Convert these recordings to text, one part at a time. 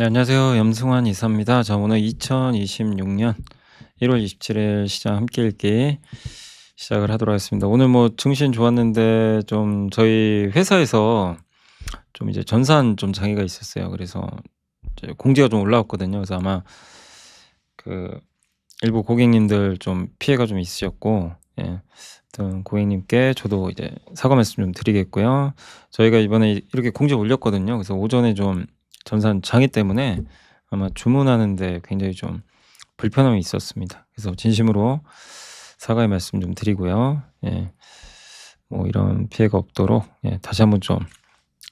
네, 안녕하세요. 염승환 이사입니다. 자, 오늘 2026년 1월 27일 시장 함께 읽기 시작을 하도록 하겠습니다. 오늘 뭐 증시 좋았는데 좀 저희 회사에서 좀 이제 전산 좀 장애가 있었어요. 그래서 이제 공지가 좀 올라왔거든요. 그래서 아마 그 일부 고객님들 좀 피해가 좀 있으셨고, 예. 하여튼 고객님께 저도 이제 사과 말씀 좀 드리겠고요. 저희가 이번에 이렇게 공지 올렸거든요. 그래서 오전에 좀 전산 장애 때문에 아마 주문하는 데 굉장히 좀 불편함이 있었습니다. 그래서 진심으로 사과의 말씀 좀 드리고요. 예. 뭐 이런 피해가 없도록, 예, 다시 한번 좀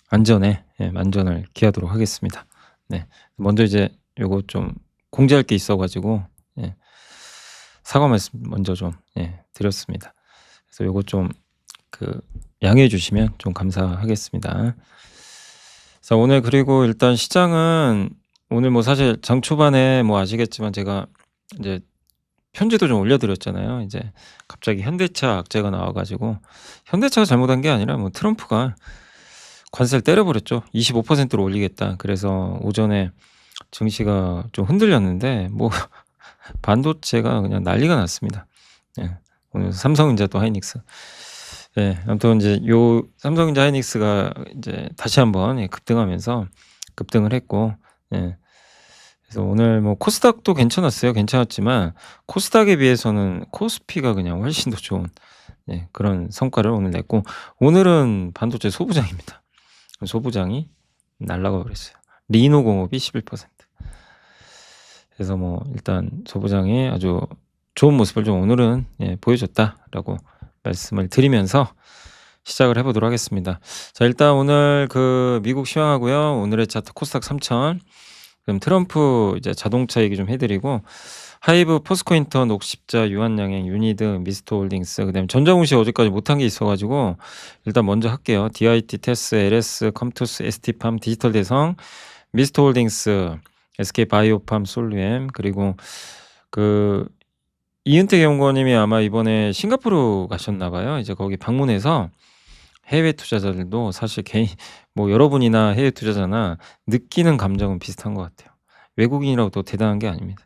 안전에, 예, 만전을 기하도록 하겠습니다. 네. 먼저 이제 요거 좀 공지할 게 있어 가지고, 예, 사과 말씀 먼저 좀, 예, 드렸습니다. 그래서 요거 좀 양해해 주시면 좀 감사하겠습니다. 자, 오늘 그리고 일단 시장은 오늘 뭐 사실 장 초반에 뭐 아시겠지만 제가 이제 편지도 좀 올려 드렸잖아요. 이제 갑자기 현대차 악재가 나와 가지고, 현대차가 잘못한 게 아니라 뭐 트럼프가 관세를 때려 버렸죠. 25%로 올리겠다. 그래서 오전에 증시가 좀 흔들렸는데 뭐 반도체가 그냥 난리가 났습니다. 예. 오늘 삼성전자 또 하이닉스. 예. 아무튼 인제 요 삼성전자 하이닉스가 인제 다시 한번, 예, 급등하면서 급등을 했고, 예. 그래서 오늘 뭐 코스닥도 괜찮았어요. 괜찮았지만 코스닥에 비해서는 코스피가 그냥 훨씬 더 좋은, 예, 그런 성과를 오늘 냈고, 오늘은 반도체 소부장입니다. 소부장이 날아가 버렸어요. 리노공업이 11%. 그래서 뭐 일단 소부장이 아주 좋은 모습을 좀 오늘은, 예, 보여줬다라고 말씀을 드리면서 시작을 해 보도록 하겠습니다. 자, 일단 오늘 미국 시황하고요. 오늘의 차트 코스닥 3,000, 그럼 트럼프 이제 자동차 얘기 좀 해 드리고, 하이브, 포스코인턴, 옥십자, 유한양행, 유니드, 미스터홀딩스, 그다음에 전자공시 어제까지 못한 게 있어 가지고 일단 먼저 할게요. DIT, 테스, LS, 컴투스, ST팜, 디지털대성, 미스터홀딩스, SK바이오팜, 솔루엠, 그리고 그 이은택 연구원님이 아마 이번에 싱가포르 가셨나 봐요. 이제 거기 방문해서 해외 투자자들도 사실 개인 뭐 여러분이나 해외 투자자나 느끼는 감정은 비슷한 것 같아요. 외국인이라고 또 대단한 게 아닙니다.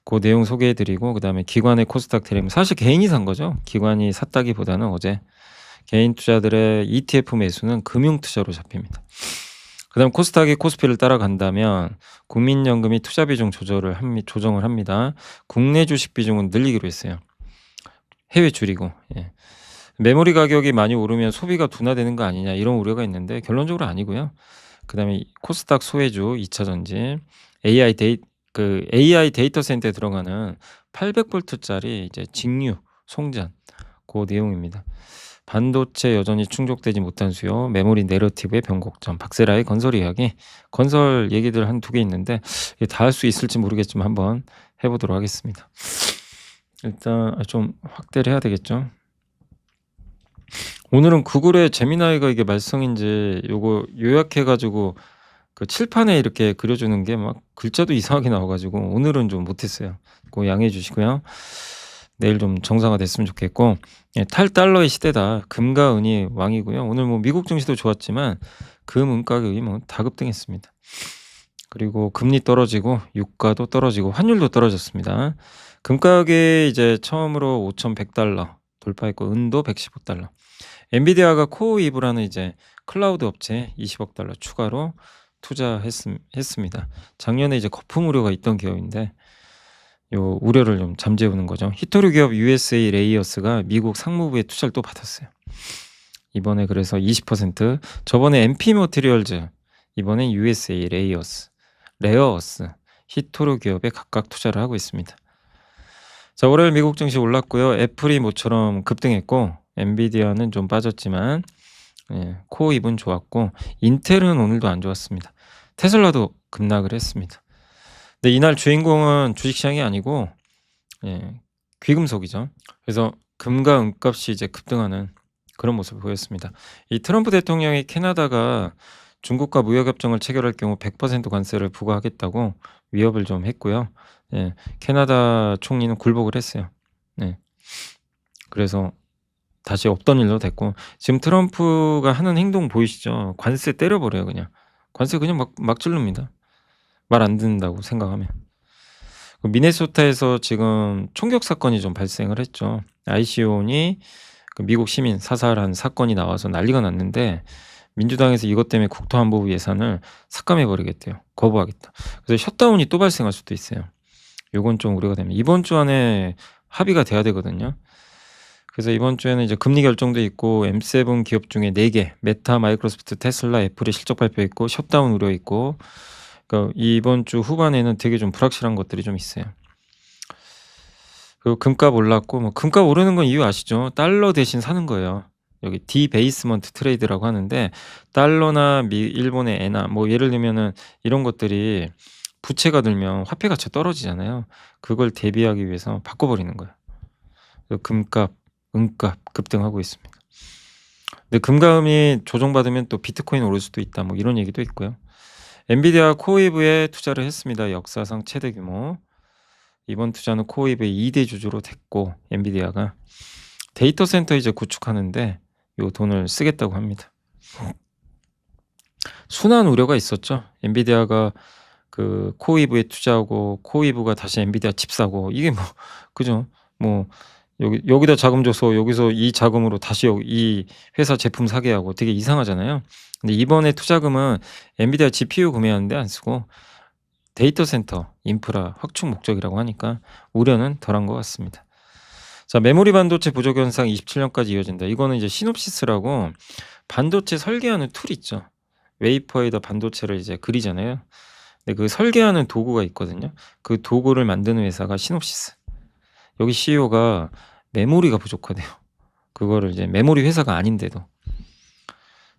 그 내용 소개해 드리고, 그다음에 기관의 코스닥 대림, 사실 개인이 산 거죠. 기관이 샀다기보다는 어제 개인 투자들의 ETF 매수는 금융 투자로 잡힙니다. 그다음 코스닥이 코스피를 따라간다면 국민연금이 투자 비중 조정을 합니다. 국내 주식 비중은 늘리기로 했어요. 해외 줄이고. 예. 메모리 가격이 많이 오르면 소비가 둔화되는 거 아니냐, 이런 우려가 있는데 결론적으로 아니고요. 그다음에 코스닥 소외주 2차 전지, AI 데이터 센터에 들어가는 800볼트짜리 이제 직류 송전, 그 내용입니다. 반도체 여전히 충족되지 못한 수요, 메모리 내러티브의 변곡점, 박세라의 건설 이야기, 건설 얘기들 한 두 개 있는데 다 할 수 있을지 모르겠지만 한번 해 보도록 하겠습니다. 일단 좀 확대를 해야 되겠죠. 오늘은 구글의 제미나이가 이게 말썽인지 요거 요약해 가지고 그 칠판에 이렇게 그려주는 게 막 글자도 이상하게 나와 가지고 오늘은 좀 못했어요. 그거 양해해 주시고요. 내일 좀 정상화됐으면 좋겠고, 예, 탈달러의 시대다. 금과 은이 왕이고요. 오늘 뭐 미국 증시도 좋았지만 금, 은 가격이 뭐 다 급등했습니다. 그리고 금리 떨어지고 유가도 떨어지고 환율도 떨어졌습니다. 금 가격이 이제 처음으로 5,100달러 돌파했고, 은도 115달러. 엔비디아가 코어이브라는 이제 클라우드 업체에 20억 달러 추가로 했습니다. 작년에 이제 거품 우려가 있던 기업인데 요 우려를 좀 잠재우는 거죠. 히토류 기업 USA 레이어스가 미국 상무부의 투자를 또 받았어요. 이번에 그래서 20%, 저번에 MP 머티리얼즈, 이번에 USA 레어어스, 히토류 기업에 각각 투자를 하고 있습니다. 자, 월요일 미국 증시 올랐고요. 애플이 모처럼 급등했고, 엔비디아는 좀 빠졌지만, 예, 코어입은 좋았고, 인텔은 오늘도 안 좋았습니다. 테슬라도 급락을 했습니다. 근데 이날 주인공은 주식시장이 아니고, 예, 귀금속이죠. 그래서 금과 은값이 이제 급등하는 그런 모습을 보였습니다. 이 트럼프 대통령이 캐나다가 중국과 무역협정을 체결할 경우 100% 관세를 부과하겠다고 위협을 좀 했고요. 예, 캐나다 총리는 굴복을 했어요. 네. 그래서 다시 없던 일로 됐고, 지금 트럼프가 하는 행동 보이시죠? 관세 때려버려요, 그냥. 관세 그냥 막 지릅니다. 말 안 듣는다고 생각하면. 그 미네소타에서 지금 총격 사건이 좀 발생을 했죠. 아이시온이 그 미국 시민 사살한 사건이 나와서 난리가 났는데 민주당에서 이것 때문에 국토안보부 예산을 삭감해 버리겠대요. 거부하겠다. 그래서 셧다운이 또 발생할 수도 있어요. 요건 좀 우려가 됩니다. 이번 주 안에 합의가 돼야 되거든요. 그래서 이번 주에는 이제 금리 결정도 있고 M7 기업 중에 4개 메타, 마이크로소프트, 테슬라, 애플이 실적 발표 있고 셧다운 우려 있고 그러니까 이번 주 후반에는 되게 좀 불확실한 것들이 좀 있어요. 그리고 금값 올랐고 뭐 금값 오르는 건 이유 아시죠? 달러 대신 사는 거예요. 여기 디베이스먼트 트레이드라고 하는데 달러나 일본의 엔화 뭐 예를 들면은 이런 것들이 부채가 들면 화폐 가치가 떨어지잖아요. 그걸 대비하기 위해서 바꿔 버리는 거예요. 그래서 금값, 은값 급등하고 있습니다. 근데 금감이 조정받으면 또 비트코인 오를 수도 있다. 뭐 이런 얘기도 있고요. 엔비디아 코어웨이브에 투자를 했습니다. 역사상 최대 규모. 이번 투자는 코어웨이브의 2대 주주로 됐고 엔비디아가 데이터 센터 이제 구축하는데 요 돈을 쓰겠다고 합니다. 순환 우려가 있었죠. 엔비디아가 그 코어웨이브에 투자하고 코어웨이브가 다시 엔비디아 칩 사고 이게 뭐 그죠? 뭐 여기다 자금 줘서 여기서 이 자금으로 다시 이 회사 제품 사게 하고 되게 이상하잖아요. 근데 이번에 투자금은 엔비디아 GPU 구매하는데 안 쓰고 데이터 센터 인프라 확충 목적이라고 하니까 우려는 덜한 것 같습니다. 자, 메모리 반도체 부족 현상 27년까지 이어진다. 이거는 이제 시놉시스라고 반도체 설계하는 툴 있죠. 웨이퍼에다 반도체를 이제 그리잖아요. 근데 그 설계하는 도구가 있거든요. 그 도구를 만드는 회사가 시놉시스. 여기 CEO가 메모리가 부족하대요. 그거를 이제 메모리 회사가 아닌데도.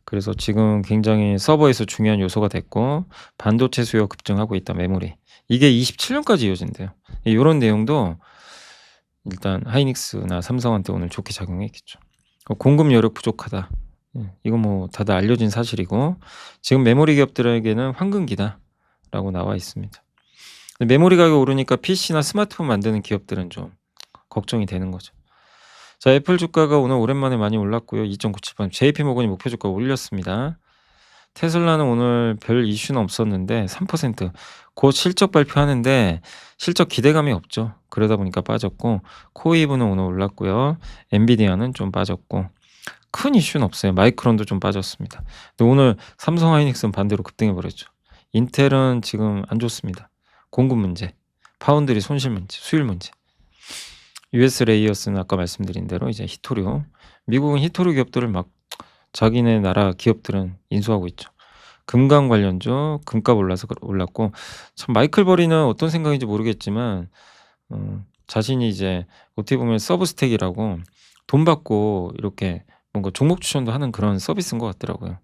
그래서 지금 굉장히 서버에서 중요한 요소가 됐고 반도체 수요 급증하고 있다. 메모리. 이게 27년까지 이어진대요. 요런 내용도 일단 하이닉스나 삼성한테 오늘 좋게 작용했겠죠. 공급 여력 부족하다. 이거 뭐 다들 알려진 사실이고 지금 메모리 기업들에게는 황금기다라고 나와 있습니다. 근데 메모리 가격 오르니까 PC나 스마트폰 만드는 기업들은 좀 걱정이 되는 거죠. 자, 애플 주가가 오늘 오랜만에 많이 올랐고요. 2.97%. JP모건이 목표 주가 올렸습니다. 테슬라는 오늘 별 이슈는 없었는데 3%. 곧 실적 발표하는데 실적 기대감이 없죠. 그러다 보니까 빠졌고 코이브는 오늘 올랐고요. 엔비디아는 좀 빠졌고 큰 이슈는 없어요. 마이크론도 좀 빠졌습니다. 근데 오늘 삼성 하이닉스는 반대로 급등해 버렸죠. 인텔은 지금 안 좋습니다. 공급 문제, 파운드리 손실 문제, 수율 문제. US 레이어스는 아까 말씀드린 대로 이제 히토류. 미국은 히토류 기업들을 막 자기네 나라 기업들은 인수하고 있죠. 금강 관련주 금값 올라서 올랐고 참 마이클 버리는 어떤 생각인지 모르겠지만 자신이 이제 어떻게 보면 서브스택이라고 돈 받고 이렇게 뭔가 종목 추천도 하는 그런 서비스인 것 같더라고요.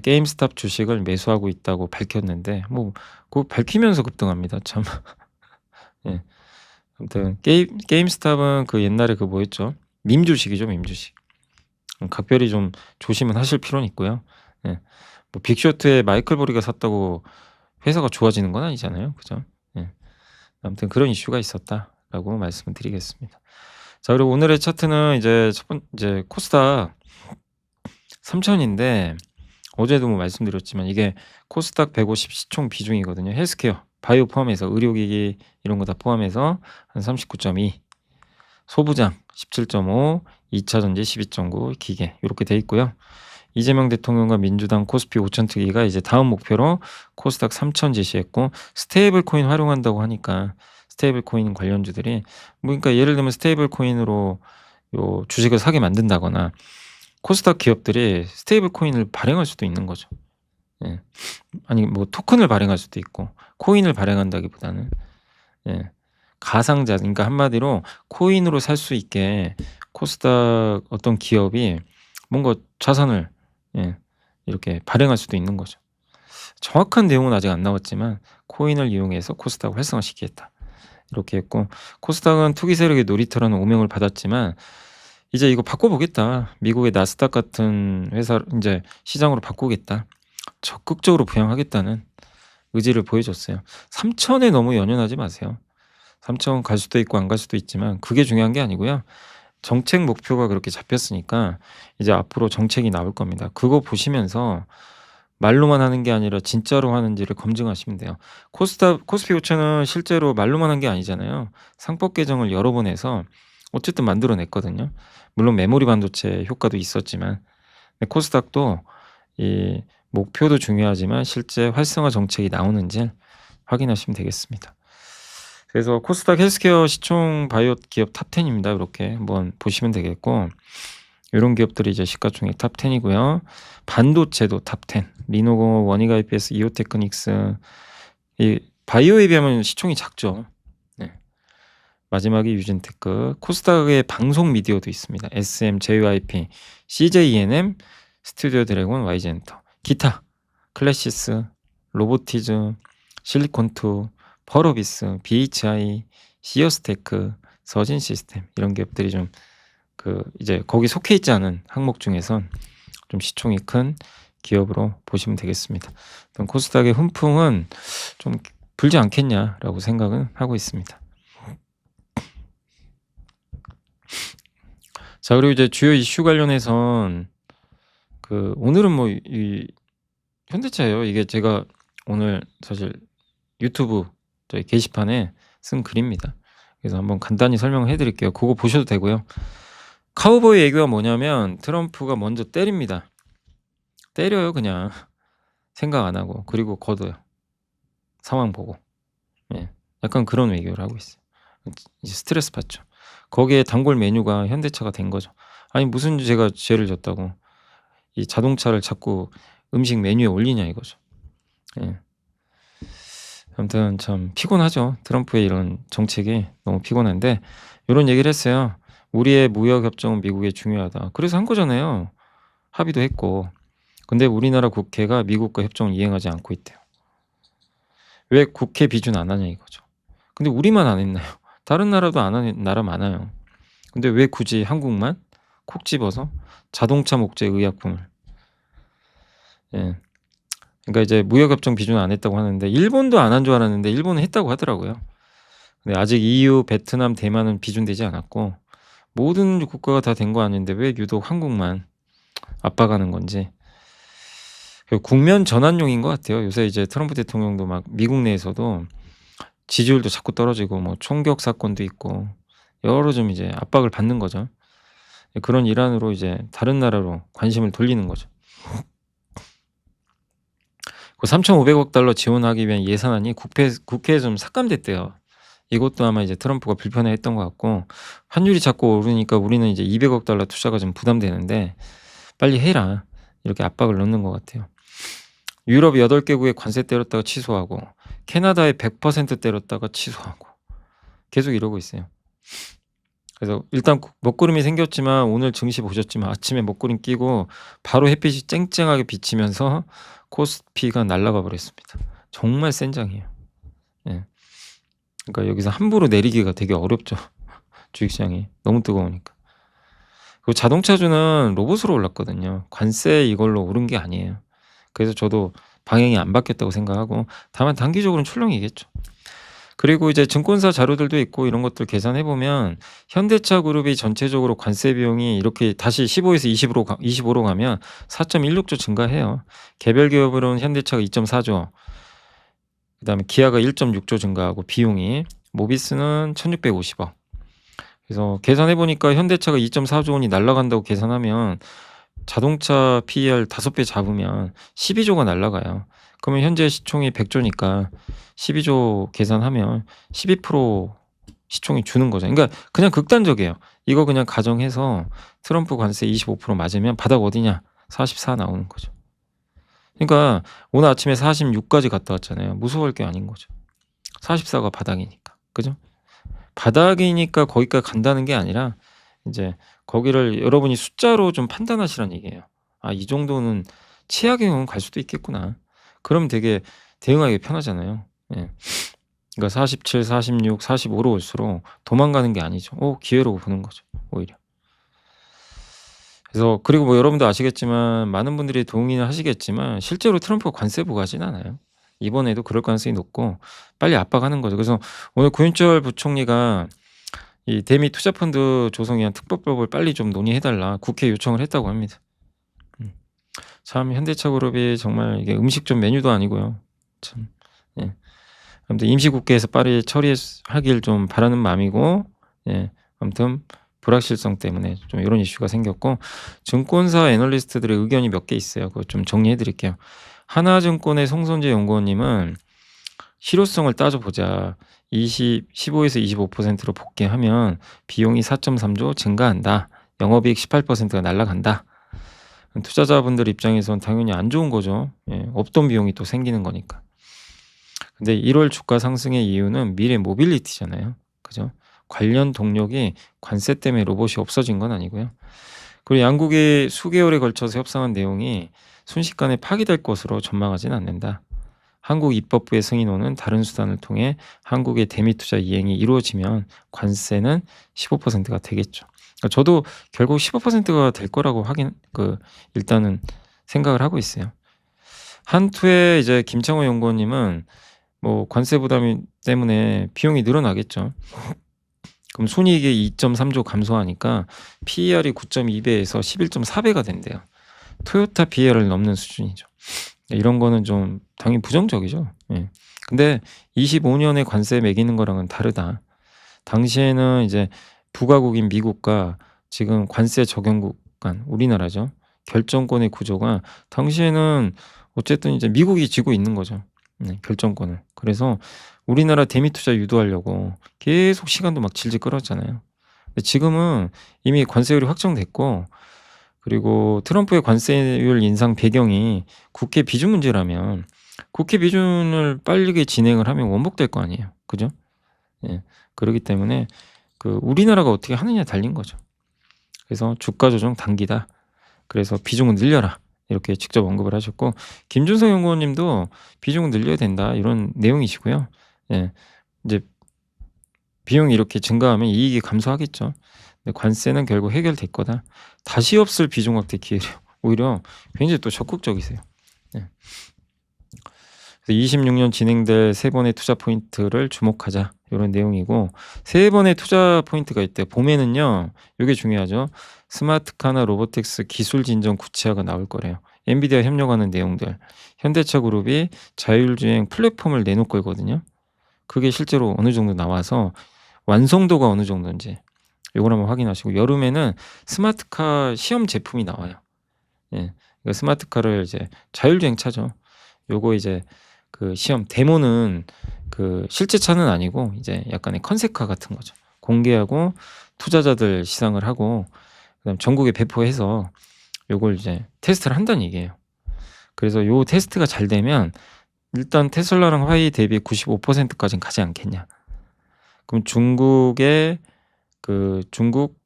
게임스탑 주식을 매수하고 있다고 밝혔는데 뭐 그거 밝히면서 급등합니다. 참. 예. 아무튼 게임스탑은 그 옛날에 그 뭐였죠? 밈 주식이죠, 밈 주식. 각별히 좀 조심은 하실 필요는 있고요. 예. 뭐 빅쇼트에 마이클 버리가 샀다고 회사가 좋아지는 건 아니잖아요. 그죠? 예. 아무튼 그런 이슈가 있었다라고 말씀을 드리겠습니다. 자, 그리고 오늘의 차트는 이제 코스닥 3,000인데 어제도 뭐 말씀드렸지만 이게 코스닥 150 시총 비중이거든요. 헬스케어, 바이오 포함해서 의료기기 이런 거 다 포함해서 한 39.2, 소부장 17.5, 2차 전지 12.9, 기계 이렇게 돼 있고요. 이재명 대통령과 민주당 코스피 5천 특위가 이제 다음 목표로 코스닥 3천 제시했고 스테이블 코인 활용한다고 하니까 스테이블 코인 관련주들이 뭐 그러니까 예를 들면 스테이블 코인으로 요 주식을 사게 만든다거나 코스닥 기업들이 스테이블 코인을 발행할 수도 있는 거죠. 예. 아니 뭐 토큰을 발행할 수도 있고 코인을 발행한다기보다는 예. 가상자 그러니까 한마디로 코인으로 살 수 있게 코스닥 어떤 기업이 뭔가 자산을 예. 이렇게 발행할 수도 있는 거죠. 정확한 내용은 아직 안 나왔지만 코인을 이용해서 코스닥을 활성화시키겠다. 이렇게 했고 코스닥은 투기 세력의 놀이터라는 오명을 받았지만 이제 이거 바꿔보겠다. 미국의 나스닥 같은 회사 이제 시장으로 바꾸겠다. 적극적으로 부양하겠다는 의지를 보여줬어요. 3천에 너무 연연하지 마세요. 3천 갈 수도 있고 안 갈 수도 있지만 그게 중요한 게 아니고요. 정책 목표가 그렇게 잡혔으니까 이제 앞으로 정책이 나올 겁니다. 그거 보시면서 말로만 하는 게 아니라 진짜로 하는지를 검증하시면 돼요. 코스피 오천은 실제로 말로만 한 게 아니잖아요. 상법 개정을 여러 번 해서 어쨌든 만들어 냈거든요. 물론 메모리 반도체 효과도 있었지만. 근데 코스닥도 이 목표도 중요하지만 실제 활성화 정책이 나오는지 확인하시면 되겠습니다. 그래서 코스닥 헬스케어 시총 바이오 기업 탑10 입니다. 이렇게 한번 보시면 되겠고, 요런 기업들이 이제 시가총액 탑10 이고요. 반도체도 탑10. 리노고, 원익 IPS, 이오테크닉스. 이 바이오에 비하면 시총이 작죠. 네. 마지막이 유진테크. 코스닥의 방송 미디어도 있습니다. SM, JYP, CJENM, 스튜디오 드래곤, YG엔터. 기타, 클래시스, 로보티즈, 실리콘투, 펄어비스, BHI, 시어스테크, 서진 시스템, 이런 기업들이 좀 이제 거기 속해 있지 않은 항목 중에선 좀 시총이 큰 기업으로 보시면 되겠습니다. 코스닥의 훈풍은 좀 불지 않겠냐라고 생각은 하고 있습니다. 자, 그리고 이제 주요 이슈 관련해선 오늘은 뭐 이 현대차예요. 이게 제가 오늘 사실 유튜브 저희 게시판에 쓴 글입니다. 그래서 한번 간단히 설명을 해드릴게요. 그거 보셔도 되고요. 카우보이 얘기가 뭐냐면 트럼프가 먼저 때립니다. 때려요, 그냥. 생각 안 하고. 그리고 걷어요. 상황 보고. 예. 약간 그런 외교를 하고 있어요. 이제 스트레스 받죠. 거기에 단골 메뉴가 현대차가 된 거죠. 아니, 무슨 제가 죄를 졌다고 이 자동차를 자꾸 음식 메뉴에 올리냐 이거죠. 예. 아무튼 참 피곤하죠. 트럼프의 이런 정책이 너무 피곤한데, 이런 얘기를 했어요. 우리의 무역 협정은 미국에 중요하다. 그래서 한 거잖아요. 합의도 했고. 근데 우리나라 국회가 미국과 협정을 이행하지 않고 있대요. 왜 국회 비준 안 하냐 이거죠. 근데 우리만 안 했나요? 다른 나라도 안 하는 나라 많아요. 근데 왜 굳이 한국만 콕 집어서 자동차 목재 의약품을. 예. 그러니까 이제 무역협정 비준 안 했다고 하는데, 일본도 안 한 줄 알았는데 일본은 했다고 하더라고요. 근데 아직 EU, 베트남, 대만은 비준되지 않았고, 모든 국가가 다 된 거 아닌데 왜 유독 한국만 압박하는 건지. 국면 전환용인 것 같아요. 요새 이제 트럼프 대통령도 막 미국 내에서도 지지율도 자꾸 떨어지고 뭐 총격 사건도 있고 여러 좀 이제 압박을 받는 거죠. 그런 일환으로 이제 다른 나라로 관심을 돌리는 거죠. 3,500억 달러 지원하기 위한 예산안이 국회에 좀 삭감됐대요. 이것도 아마 이제 트럼프가 불편해했던 것 같고, 환율이 자꾸 오르니까 우리는 이제 200억 달러 투자가 좀 부담되는데 빨리 해라, 이렇게 압박을 넣는 것 같아요. 유럽 8개국에 관세 때렸다가 취소하고, 캐나다에 100% 때렸다가 취소하고, 계속 이러고 있어요. 그래서 일단 먹구름이 생겼지만, 오늘 증시 보셨지만 아침에 먹구름 끼고 바로 햇빛이 쨍쨍하게 비치면서 코스피가 날아가 버렸습니다. 정말 센 장이에요. 예. 그러니까 여기서 함부로 내리기가 되게 어렵죠. 주식시장이 너무 뜨거우니까. 그리고 자동차주는 로봇으로 올랐거든요. 관세 이걸로 오른 게 아니에요. 그래서 저도 방향이 안 바뀌었다고 생각하고, 다만 단기적으로는 출렁이겠죠. 그리고 이제 증권사 자료들도 있고 이런 것들 계산해 보면 현대차 그룹이 전체적으로 관세 비용이 이렇게 다시 15에서 25로 가면 4.16조 증가해요. 개별 기업으로는 현대차가 2.4조, 그다음에 기아가 1.6조 증가하고, 비용이 모비스는 1,650억. 그래서 계산해 보니까 현대차가 2.4조 원이 날아간다고 계산하면 자동차 PER 5배 잡으면 12조가 날아가요. 그러면 현재 시총이 100조니까 12조 계산하면 12% 시총이 주는 거죠. 그러니까 그냥 극단적이에요. 이거 그냥 가정해서 트럼프 관세 25% 맞으면 바닥 어디냐? 44 나오는 거죠. 그러니까 오늘 아침에 46까지 갔다 왔잖아요. 무서워할 게 아닌 거죠. 44가 바닥이니까. 그죠? 바닥이니까 거기까지 간다는 게 아니라 이제 거기를 여러분이 숫자로 좀 판단하시라는 얘기예요. 아, 이 정도는 최악의 경우는 갈 수도 있겠구나. 그럼 되게 대응하기 편하잖아요. 예. 그러니까 47, 46, 45로 올수록 도망가는 게 아니죠. 기회로 보는 거죠, 오히려. 그래서 그리고 뭐 여러분도 아시겠지만, 많은 분들이 동의는 하시겠지만 실제로 트럼프가 관세 부과하진 않아요. 이번에도 그럴 가능성이 높고 빨리 압박하는 거죠. 그래서 오늘 고윤철 부총리가 이 대미 투자펀드 조성에 대한 특법법을 빨리 좀 논의해달라 국회에 요청을 했다고 합니다. 참 현대차 그룹이 정말 이게 음식점 메뉴도 아니고요. 참. 예. 아무튼 임시국회에서 빨리 처리하길 좀 바라는 마음이고, 예. 아무튼 불확실성 때문에 좀 이런 이슈가 생겼고, 증권사 애널리스트들의 의견이 몇 개 있어요. 그거 좀 정리해 드릴게요. 하나증권의 송선재 연구원님은 실효성을 따져보자. 15에서 25%로 복귀하면 비용이 4.3조 증가한다. 영업이익 18%가 날아간다. 투자자분들 입장에선 당연히 안 좋은 거죠. 예, 없던 비용이 또 생기는 거니까. 근데 1월 주가 상승의 이유는 미래 모빌리티잖아요. 그죠? 관련 동력이 관세 때문에 로봇이 없어진 건 아니고요. 그리고 양국이 수개월에 걸쳐서 협상한 내용이 순식간에 파기될 것으로 전망하지는 않는다. 한국 입법부의 승인호는 다른 수단을 통해 한국의 대미 투자 이행이 이루어지면 관세는 15%가 되겠죠. 그러니까 저도 결국 15%가 될 거라고 일단은 생각을 하고 있어요. 한투의 이제 김창호 연구원님은 뭐 관세 부담 때문에 비용이 늘어나겠죠. 그럼 순이익이 2.3조 감소하니까 PER이 9.2배에서 11.4배가 된대요. 토요타 PER을 넘는 수준이죠. 이런 거는 좀 당연히 부정적이죠. 예. 근데 25년에 관세 매기는 거랑은 다르다. 당시에는 이제 부가국인 미국과 지금 관세 적용국 간 우리나라죠. 결정권의 구조가 당시에는 어쨌든 이제 미국이 쥐고 있는 거죠. 결정권을. 그래서 우리나라 대미 투자 유도하려고 계속 시간도 막 질질 끌었잖아요. 근데 지금은 이미 관세율이 확정됐고, 그리고 트럼프의 관세율 인상 배경이 국회 비준 문제라면 국회 비준을 빠르게 진행을 하면 원복될 거 아니에요. 그죠? 예. 그렇기 때문에 우리나라가 어떻게 하느냐에 달린 거죠. 그래서 주가 조정 단기다. 그래서 비중을 늘려라. 이렇게 직접 언급을 하셨고, 김준성 연구원님도 비중을 늘려야 된다. 이런 내용이시고요. 예. 이제 비용이 이렇게 증가하면 이익이 감소하겠죠. 근데 관세는 결국 해결될 거다. 다시 없을 비중 확대 기회를 오히려 굉장히 또 적극적이세요. 예. 26년 진행될 3번의 투자 포인트를 주목하자. 이런 내용이고, 3번의 투자 포인트가 있대요. 봄에는요, 이게 중요하죠. 스마트카나 로보틱스 기술 진전 구체화가 나올 거래요. 엔비디아 협력하는 내용들. 현대차 그룹이 자율주행 플랫폼을 내놓을 거거든요. 그게 실제로 어느 정도 나와서 완성도가 어느 정도인지 이걸 한번 확인하시고, 여름에는 스마트카 시험 제품이 나와요. 예. 그러니까 스마트카를 이제 자율주행 차죠. 요거 이제 시험 데모는 실제 차는 아니고 이제 약간의 컨셉카 같은 거죠. 공개하고 투자자들 시상을 하고 그다음 전국에 배포해서 요걸 이제 테스트를 한다는 얘기예요. 그래서 요 테스트가 잘 되면 일단 테슬라랑 화웨이 대비 95%까지는 가지 않겠냐. 그럼 중국의 중국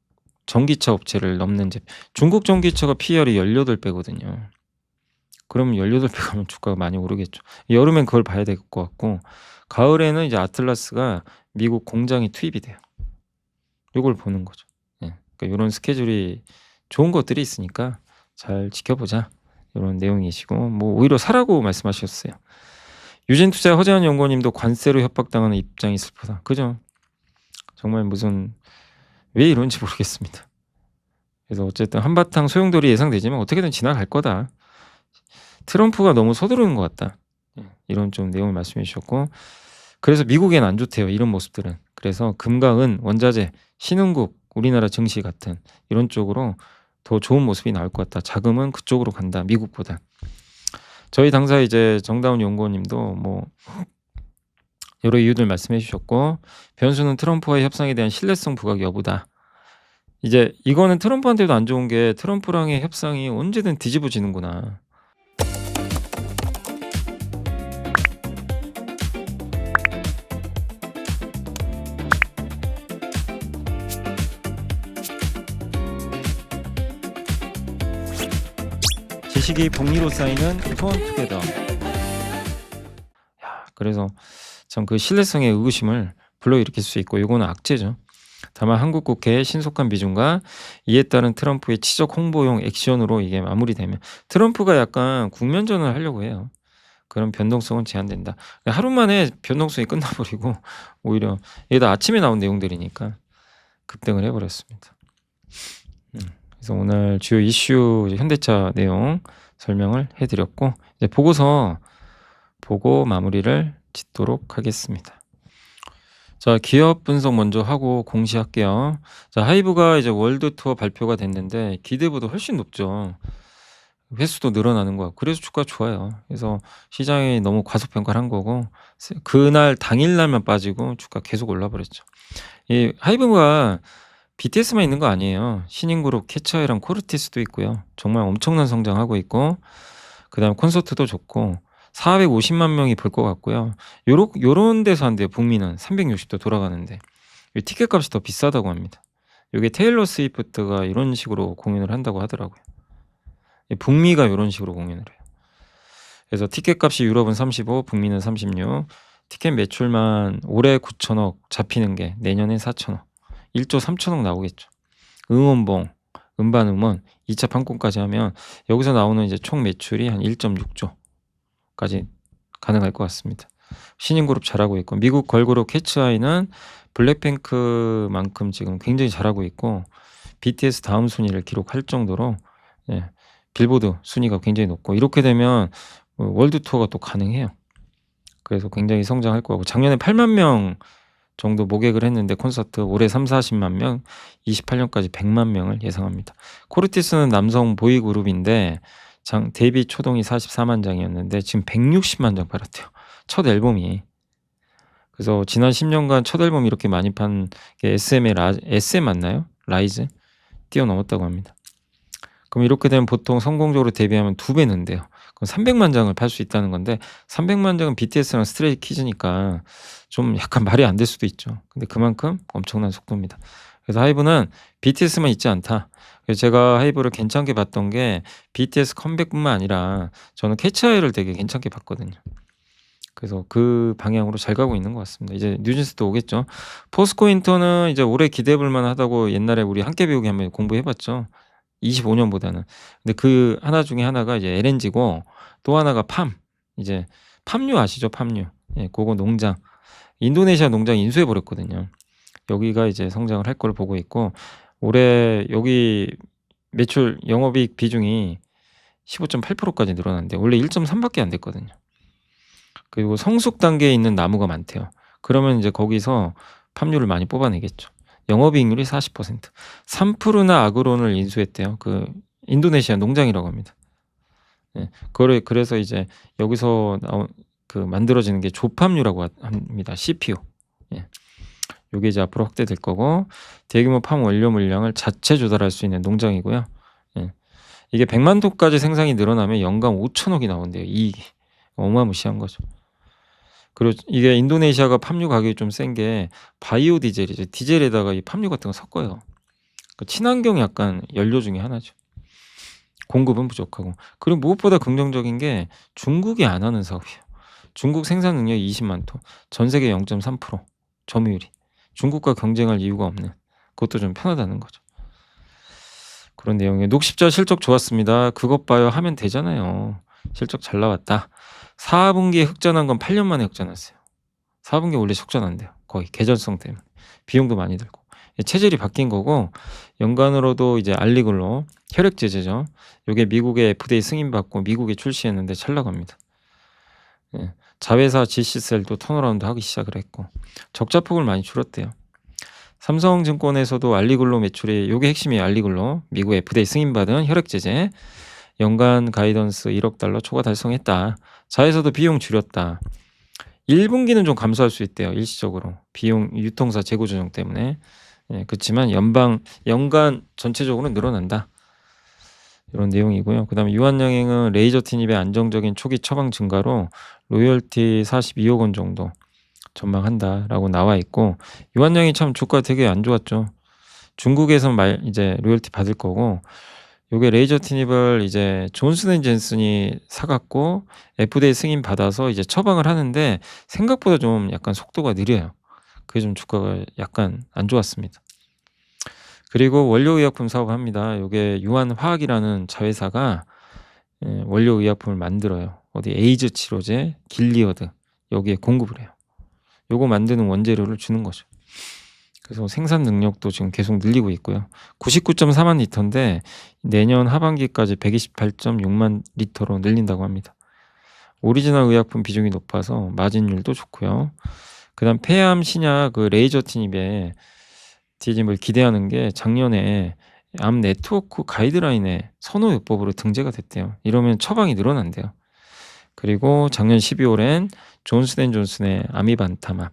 전기차 업체를 넘는 중국 전기차가 PER이 18배거든요. 그러면 18배 가면 주가가 많이 오르겠죠. 여름엔 그걸 봐야 될 것 같고, 가을에는 이제 아틀라스가 미국 공장에 투입이 돼요. 요걸 보는 거죠. 예. 그러니까 요런 스케줄이 좋은 것들이 있으니까 잘 지켜보자. 요런 내용이시고, 뭐 오히려 사라고 말씀하셨어요. 유진투자 허재한 연구원님도 관세로 협박당하는 입장이 슬프다. 그죠? 정말 왜 이런지 모르겠습니다. 그래서 어쨌든 한바탕 소용돌이 예상되지만 어떻게든 지나갈 거다. 트럼프가 너무 서두르는 것 같다. 이런 좀 내용을 말씀해 주셨고, 그래서 미국엔 안 좋대요. 이런 모습들은. 그래서 금과 은, 원자재, 신흥국, 우리나라 증시 같은 이런 쪽으로 더 좋은 모습이 나올 것 같다. 자금은 그쪽으로 간다. 미국보다. 저희 당사 이제 정다운 연구원님도 뭐 여러 이유들 말씀해 주셨고, 변수는 트럼프와의 협상에 대한 신뢰성 부각 여부다. 이제 이거는 트럼프한테도 안 좋은 게, 트럼프랑의 협상이 언제든 뒤집어지는구나. 지식이 복리로 쌓이는 투원투게더. 그래서 참 신뢰성의 의구심을 불러일으킬 수 있고, 이거는 악재죠. 다만 한국 국회의 신속한 비준과 이에 따른 트럼프의 치적 홍보용 액션으로 이게 마무리되면, 트럼프가 약간 국면전을 하려고 해요. 그런 변동성은 제한된다. 하루 만에 변동성이 끝나버리고, 오히려 이게 다 아침에 나온 내용들이니까 급등을 해버렸습니다. 그래서 오늘 주요 이슈 현대차 내용 설명을 해 드렸고 이제 보고서 보고 마무리를 짓도록 하겠습니다. 자, 기업 분석 먼저 하고 공시할게요. 자, 하이브가 이제 월드 투어 발표가 됐는데 기대보다 훨씬 높죠. 횟수도 늘어나는 것 같고 그래서 주가 좋아요. 그래서 시장이 너무 과소평가를 한 거고 그날 당일날만 빠지고 주가 계속 올라 버렸죠. 이 하이브가 BTS만 있는 거 아니에요. 신인그룹 캐치아이랑 코르티스도 있고요. 정말 엄청난 성장하고 있고 그다음에 콘서트도 좋고 450만 명이 볼 것 같고요. 요런 데서 한대요. 북미는 360도 돌아가는데 이 티켓값이 더 비싸다고 합니다. 요게 테일러 스위프트가 이런 식으로 공연을 한다고 하더라고요. 이 북미가 요런 식으로 공연을 해요. 그래서 티켓값이 유럽은 35, 북미는 36. 티켓 매출만 올해 9천억 잡히는 게 내년엔 4천억. 1조 3천억 나오겠죠. 응원봉, 음반 음원, 2차 판권까지 하면 여기서 나오는 이제 총 매출이 한 1.6조까지 가능할 것 같습니다. 신인 그룹 잘하고 있고 미국 걸그룹 캐치아이는 블랙핑크만큼 지금 굉장히 잘하고 있고 BTS 다음 순위를 기록할 정도로 예, 빌보드 순위가 굉장히 높고 이렇게 되면 월드 투어가 또 가능해요. 그래서 굉장히 성장할 거고 작년에 8만 명 정도 모객을 했는데 콘서트 올해 3-40만 명, 28년까지 100만 명을 예상합니다. 코르티스는 남성 보이 그룹인데 데뷔 초동이 44만 장이었는데 지금 160만 장 팔았대요. 첫 앨범이. 그래서 지난 10년간 첫 앨범 이렇게 많이 판 게 SM 맞나요? 라이즈 뛰어넘었다고 합니다. 그럼 이렇게 되면 보통 성공적으로 데뷔하면 2배 는데요. 그럼 300만 장을 팔 수 있다는 건데 300만 장은 BTS랑 스트레이키즈니까 좀 약간 말이 안 될 수도 있죠. 근데 그만큼 엄청난 속도입니다. 그래서 하이브는 BTS만 있지 않다. 그래서 제가 하이브를 괜찮게 봤던 게 BTS 컴백뿐만 아니라 저는 캐치아이를 되게 괜찮게 봤거든요. 그래서 그 방향으로 잘 가고 있는 것 같습니다. 이제 뉴진스도 오겠죠. 포스코 인터는 이제 올해 기대해 볼 만하다고 옛날에 우리 함께 배우기 한번 공부해 봤죠. 25년보다는. 근데 그 하나 중에 하나가 이제 LNG고 또 하나가 이제 팜유 아시죠? 팜유. 예, 그거 농장. 인도네시아 농장 인수해 버렸거든요. 여기가 이제 성장을 할 걸 보고 있고 올해 여기 매출 영업이익 비중이 15.8%까지 늘어났는데 원래 1.3 밖에 안 됐거든요. 그리고 성숙 단계에 있는 나무가 많대요. 그러면 이제 거기서 팜유를 많이 뽑아내겠죠. 영업이익률이 40%. 산푸르나 아그론을 인수했대요. 그 인도네시아 농장이라고 합니다. 예. 그래서 이제 여기서 만들어지는 게 조팜유라고 합니다. CPU. 예. 요게 이제 앞으로 확대될 거고 대규모 팜 원료 물량을 자체 조달할 수 있는 농장이고요. 예. 이게 100만 톤까지 생산이 늘어나면 연간 5천억이 나온대요. 이익이. 어마무시한 거죠. 그리고 이게 인도네시아가 팜유 가격이 좀 센 게 바이오 디젤이죠. 디젤에다가 이 팜유 같은 거 섞어요. 그 친환경 약간 연료 중에 하나죠. 공급은 부족하고. 그리고 무엇보다 긍정적인 게 중국이 안 하는 사업이에요. 중국 생산 능력이 20만 톤, 전 세계 0.3% 점유율이. 중국과 경쟁할 이유가 없는. 그것도 좀 편하다는 거죠. 그런 내용이에요. 녹십자 실적 좋았습니다. 그것 봐요 하면 되잖아요. 실적 잘 나왔다. 4분기에 흑전한 건 8년 만에 흑전했어요. 4분기 원래 흑전한대요. 거의 계절성 때문에. 비용도 많이 들고. 체질이 바뀐 거고 연간으로도 이제 알리글로 혈액 제제죠. 요게 미국의 FDA 승인 받고 미국에 출시했는데 잘 나갑니다. 예. 자회사 GC셀도 턴어라운드 하기 시작을 했고 적자폭을 많이 줄였대요. 삼성증권에서도 알리글로 매출이 요게 핵심이에요. 알리글로 미국 FDA 승인받은 혈액 제제 연간 가이던스 1억 달러 초과 달성했다. 자회사도 비용 줄였다. 1분기는 좀 감소할 수 있대요. 일시적으로 비용 유통사 재고 조정 때문에. 예, 그렇지만 연간 전체적으로는 늘어난다. 이런 내용이고요. 그다음에 유한양행은 레이저 티닙의 안정적인 초기 처방 증가로 로열티 42억 원 정도 전망한다라고 나와 있고 유한양이 참 주가 되게 안 좋았죠. 중국에서 이제 로열티 받을 거고 요게 레이저 티닙을 이제 존슨앤존슨이 사갖고 FDA 승인 받아서 이제 처방을 하는데 생각보다 좀 약간 속도가 느려요. 그게 좀 주가가 약간 안 좋았습니다. 그리고 원료의약품 사업을 합니다. 요게 유한화학이라는 자회사가 원료의약품을 만들어요. 어디 에이즈 치료제, 길리어드 여기에 공급을 해요. 요거 만드는 원재료를 주는 거죠. 그래서 생산 능력도 지금 계속 늘리고 있고요. 99.4만 리터인데 내년 하반기까지 128.6만 리터로 늘린다고 합니다. 오리지널 의약품 비중이 높아서 마진율도 좋고요. 그다음 폐암 신약 그 레이저티닙에 디즘을 기대하는 게 작년에 암 네트워크 가이드라인에 선호요법으로 등재가 됐대요. 이러면 처방이 늘어난대요. 그리고 작년 12월엔 존슨앤존슨의 아미반타맙,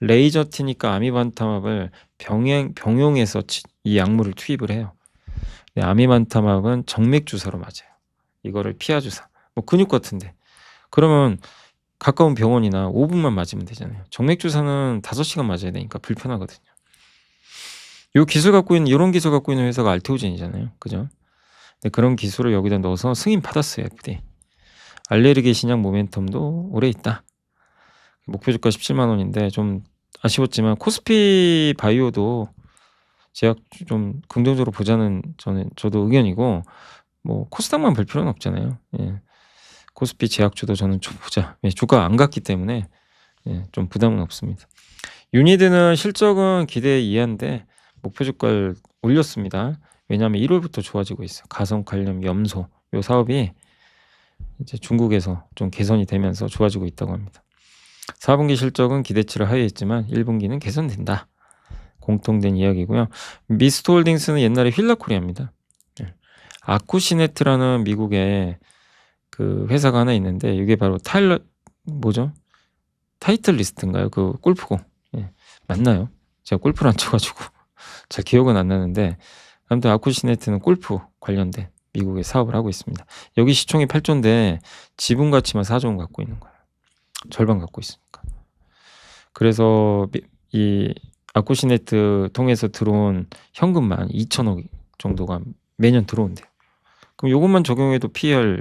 레이저티니까 아미반타맙을 병용해서 이 약물을 투입을 해요. 근데 아미반타맙은 정맥 주사로 맞아요. 이거를 피하 주사. 뭐 근육 같은데. 그러면 가까운 병원이나 5분만 맞으면 되잖아요. 정맥 주사는 5시간 맞아야 되니까 불편하거든요. 요 기술 갖고 있는 이런 기술 갖고 있는 회사가 알테오젠이잖아요. 그죠? 근데 그런 기술을 여기다 넣어서 승인 받았어요, FDA. 알레르기 신약 모멘텀도 오래 있다. 목표 주가 17만 원인데 좀 아쉬웠지만 코스피 바이오도 제약 좀 긍정적으로 보자는 저도 의견이고 뭐 코스닥만 볼 필요는 없잖아요. 예. 코스피 제약주도 저는 좀 보자. 예, 주가 안 갔기 때문에 예, 좀 부담은 없습니다. 유니드는 실적은 기대 이하인데 목표 주가를 올렸습니다. 왜냐하면 1월부터 좋아지고 있어요. 가성 관련 염소 요 사업이 이제 중국에서 좀 개선이 되면서 좋아지고 있다고 합니다. 4분기 실적은 기대치를 하회했지만 1분기는 개선된다. 공통된 이야기고요. 미스트홀딩스는 옛날에 휠라코리아입니다. 아쿠시네트라는 미국의 그 회사가 하나 있는데 이게 바로 타이틀 리스트인가요? 그 골프공. 예, 맞나요? 제가 골프를 안 쳐가지고 잘 기억은 안 나는데 아무튼 아쿠시네트는 골프 관련된 미국의 사업을 하고 있습니다. 여기 시총이 8조인데 지분 가치만 4조 갖고 있는 거예요. 절반 갖고 있으니까. 그래서 이 아쿠시네트 통해서 들어온 현금만 2천억 정도가 매년 들어온대요. 그럼 요것만 적용해도 PER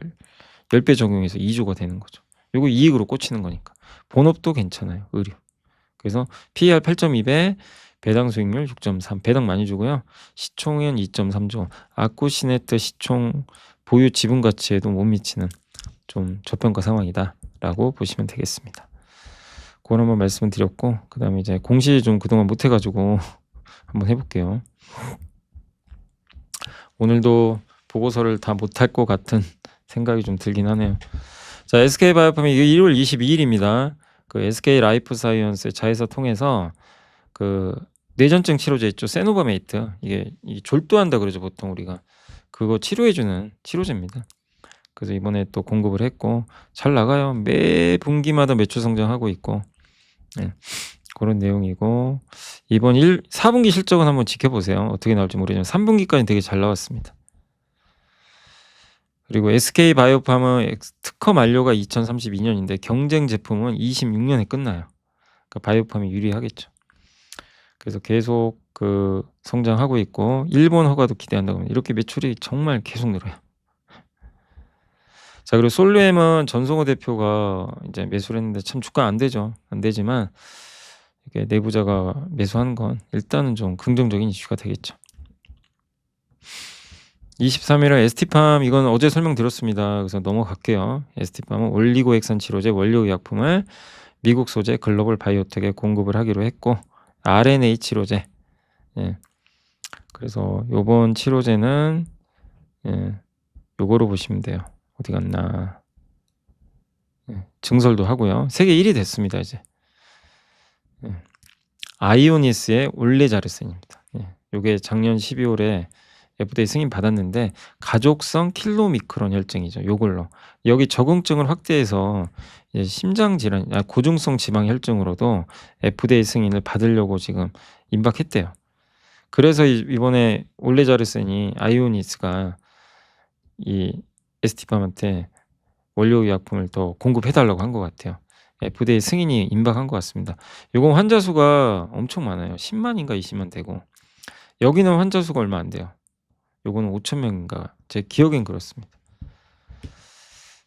10배 적용해서 2조가 되는 거죠. 요거 이익으로 꽂히는 거니까. 본업도 괜찮아요. 의류. 그래서 PER 8.2배, 배당 수익률 6.3, 배당 많이 주고요. 시총은 2.3조. 아쿠시네트 시총 보유 지분 가치에도 못 미치는 좀 저평가 상황이다라고 보시면 되겠습니다. 그걸 한번 말씀을 드렸고 그 다음에 이제 공시 좀 그동안 못해가지고 한번 해볼게요. 오늘도 보고서를 다 못할 것 같은 생각이 좀 들긴 하네요. 자, SK바이오팜이 1월 22일입니다. 그 SK라이프사이언스 자회사 통해서 그 뇌전증 치료제 있죠. 세노바메이트. 이게 졸도한다 그러죠. 보통 우리가. 그거 치료해주는 치료제입니다. 그래서 이번에 또 공급을 했고 잘 나가요. 매 분기마다 매출 성장하고 있고 네, 그런 내용이고 이번 4분기 실적은 한번 지켜보세요. 어떻게 나올지 모르지만 3분기까지 되게 잘 나왔습니다. 그리고 SK바이오팜은 특허 만료가 2032년인데 경쟁 제품은 26년에 끝나요. 그러니까 바이오팜이 유리하겠죠. 그래서 계속 그 성장하고 있고 일본 허가도 기대한다고 합니다. 이렇게 매출이 정말 계속 늘어요. 자, 그리고 솔루엠은 전성호 대표가 이제 매수를 했는데 참 주가 안 되죠. 안 되지만 이게 내부자가 매수한 건 일단은 좀 긍정적인 이슈가 되겠죠. 23일은 ST팜 이건 어제 설명드렸습니다. 그래서 넘어갈게요. ST팜은 올리고액산 치료제 원료의약품을 미국 소재 글로벌 바이오텍에 공급을 하기로 했고 RNA 치료제. 예. 그래서 요번 치료제는 예, 요거로 보시면 돼요. 어디 갔나? 예, 증설도 하고요. 세계 1위 됐습니다 이제. 예. 아이오니스의 올레자르센입니다. 예. 요게 작년 12월에 FDA 승인 받았는데 가족성 킬로미크론 혈증이죠. 요걸로 여기 적응증을 확대해서 심장 질환, 고중성 지방 혈증으로도 FDA 승인을 받으려고 지금 임박했대요. 그래서 이번에 올레자르센이 아이오니스가 이 ST팜한테 원료의약품을 더 공급해달라고 한 것 같아요. FDA 승인이 임박한 것 같습니다. 요건 환자 수가 엄청 많아요. 10만인가 20만 되고 여기는 환자 수가 얼마 안 돼요. 요거는 5,000명인가 제 기억엔 그렇습니다.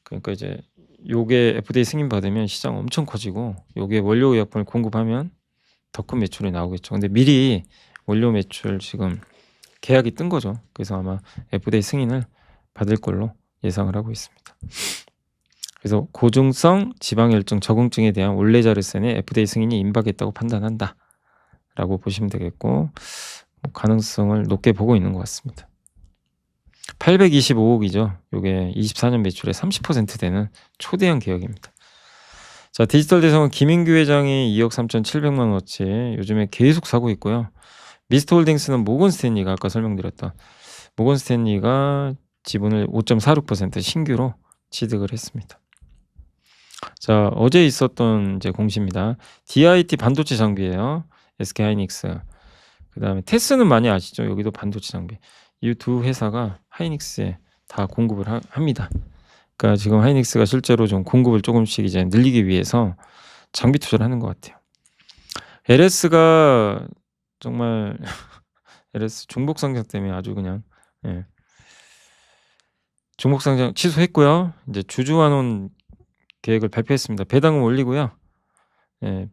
그러니까 이제 요게 FDA 승인 받으면 시장 엄청 커지고 요게 원료의약품을 공급하면 더 큰 매출이 나오겠죠. 근데 미리 원료 매출 지금 계약이 뜬 거죠. 그래서 아마 FDA 승인을 받을 걸로 예상을 하고 있습니다. 그래서 고중성 지방혈증 적응증에 대한 올레자르센의 FDA 승인이 임박했다고 판단한다 라고 보시면 되겠고 뭐 가능성을 높게 보고 있는 것 같습니다. 825억이죠. 요게 24년 매출의 30% 되는 초대형 기업입니다. 자, 디지털 대성은 김인규 회장이 2억 3,700만 원어치 요즘에 계속 사고 있고요. 미스터홀딩스는 모건 스탠리가 아까 설명드렸던 모건 스탠리가 지분을 5.46% 신규로 취득을 했습니다. 자, 어제 있었던 이제 공시입니다. DIT 반도체 장비예요. SK 하이닉스. 그다음에 테스는 많이 아시죠? 여기도 반도체 장비. 이 두 회사가 하이닉스에 다 공급을 합니다. 그러니까 지금 하이닉스가 실제로 좀 공급을 조금씩 이제 늘리기 위해서 장비 투자를 하는 것 같아요. LS가 정말 LS 중복 상장 때문에 아주 그냥 중복 상장 취소했고요. 이제 주주환원 계획을 발표했습니다. 배당금 올리고요.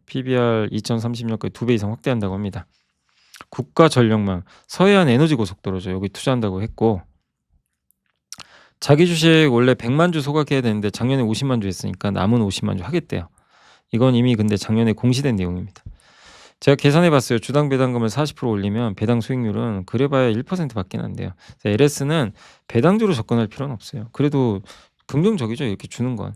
PBR 2030년까지 2배 이상 확대한다고 합니다. 국가 전력망, 서해안 에너지 고속도로죠. 여기 투자한다고 했고 자기 주식 원래 100만 주 소각해야 되는데 작년에 50만 주 했으니까 남은 50만 주 하겠대요. 이건 이미 근데 작년에 공시된 내용입니다. 제가 계산해 봤어요. 주당 배당금을 40% 올리면 배당 수익률은 그래봐야 1%밖에 안 돼요. LS는 배당주로 접근할 필요는 없어요. 그래도 긍정적이죠. 이렇게 주는 건.